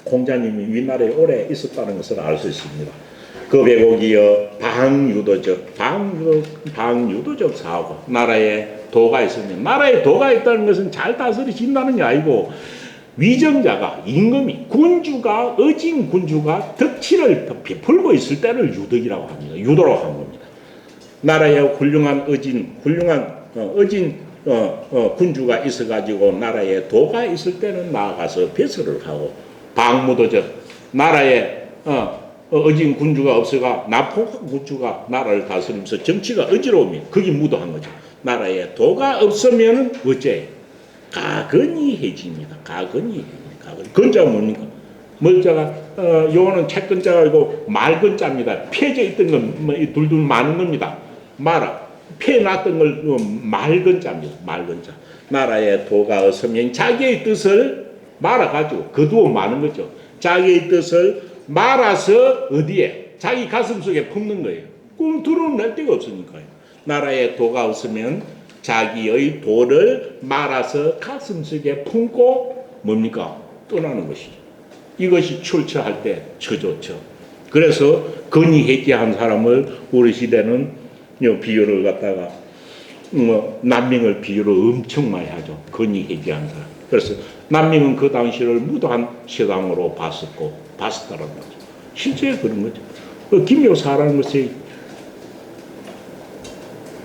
공자님이 윗나라에 오래 있었다는 것을 알 수 있습니다. 거배곡이여 방유도적 사고. 나라에 도가 있으면, 나라에 도가 있다는 것은 잘 다스려진다는 게 아니고 위정자가, 임금이, 군주가, 어진 군주가 덕치를 베풀고 있을 때를 유덕이라고 합니다. 유도라고 한 겁니다. 나라에 훌륭한 군주가 있어가지고 나라에 도가 있을 때는 나아가서 배설을 하고, 방무도적, 나라에 어진 군주가 없어가 나포한 군주가 나라를 다스리면서 정치가 어지러우면 거기 무도한 거죠. 나라에 도가 없으면 어째? 가근이해집니다. 가근이. 근자가 뭡니까? 멀자가 요거는 채근자가 아니고 말근자입니다. 폐져 있던 건 둘둘 많은 겁니다. 말아. 폐놨던 걸 말근자입니다. 말근자. 나라에 도가 없으면 자기의 뜻을 말아가지고 거두어 마는 거죠. 자기의 뜻을 말아서 어디에? 자기 가슴 속에 품는 거예요. 꿈틀어낼 낼 데가 없으니까요. 나라에 도가 없으면 자기의 도를 말아서 가슴 속에 품고 뭡니까? 떠나는 것이죠. 이것이 출처할 때 처조처. 그래서 건의해지한 사람을 우리 시대는 비유를 갖다가 난명을 비유로 엄청 많이 하죠. 건의해지한 사람. 그래서 난명은 그 당시를 무도한 세상으로 봤었다는 거죠. 실제 그런 거죠. 김효사라는 것이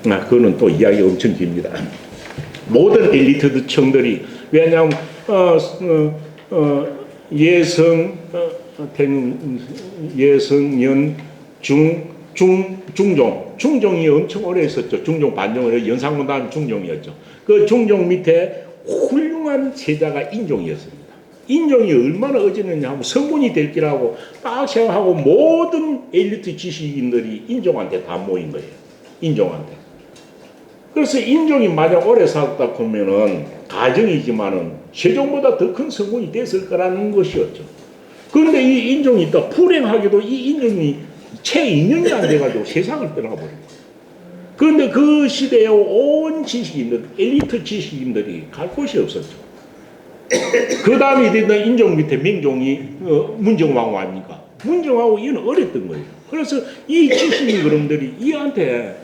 그거는 또 이야기 엄청 깁니다. 모든 엘리트 청들이 왜냐하면 예성연 중종이 엄청 오래 있었죠. 중종 반종을 연산군 다음 중종이었죠. 그 중종 밑에 훌륭한 세자가 인종이었습니다. 인종이 얼마나 어지는냐 하면 성군이 될 기라고 딱 생각하고 모든 엘리트 지식인들이 인종한테 다 모인 거예요. 인종한테. 그래서 인종이 만약 오래 살았다 보면은 가정이지만은 세종보다 더 큰 성군이 됐을 거라는 것이었죠. 그런데 이 인종이 또 불행하게도 이 인종이 채 2년이 안 돼가지고 세상을 떠나버린 거예요. 그런데 그 시대에 온 지식인들, 엘리트 지식인들이 갈 곳이 없었죠. 그 다음에 되던 인종 밑에 명종이 문정왕후 아닙니까? 문정왕후 이는 어렸던 거예요. 그래서 이 지식인 그놈들이 이한테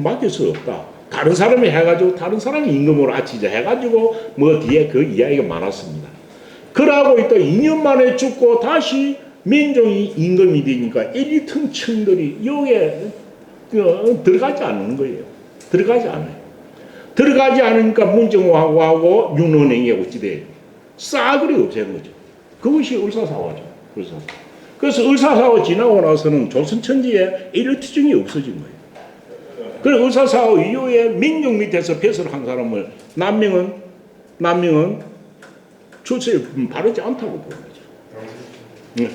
맡길 수 없다. 다른 사람이 해가지고 다른 사람이 임금으로 아치자 해가지고 뭐 뒤에 그 이야기가 많았습니다. 그러고 있다 2년 만에 죽고 다시 민종이 임금이 되니까 엘리트 층들이 여기에 들어가지 않는 거예요. 들어가지 않아요. 들어가지 않으니까 문정왕후하고 윤원행이 어찌 돼요? 싸그리 없애는 거죠. 그것이 을사사화죠. 그래서 을사사화 지나고 나서는 조선천지에 엘리트층이 없어진 거예요. 그래서 을사사화 이후에 민족 밑에서 배설한 사람을 남명은 출세에 바르지 않다고 보는 거죠.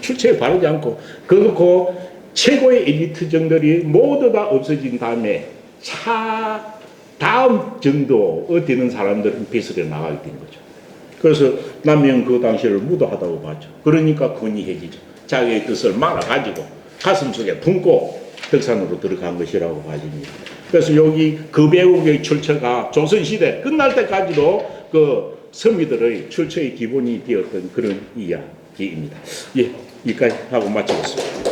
출세에 바르지 않고 그렇고 최고의 엘리트층들이 모두 다 없어진 다음에 다음 정도 되는 사람들은 배설에 나가게 된 거죠. 그래서 남명은 그 당시를 무도하다고 봤죠. 그러니까 건의해지죠. 자기의 뜻을 말아가지고 가슴속에 품고 덕산으로 들어간 것이라고 봐집니다. 그래서 여기 거배곡의 출처가 조선시대 끝날 때까지도 그 선비들의 출처의 기본이 되었던 그런 이야기입니다. 예, 여기까지 하고 마치겠습니다.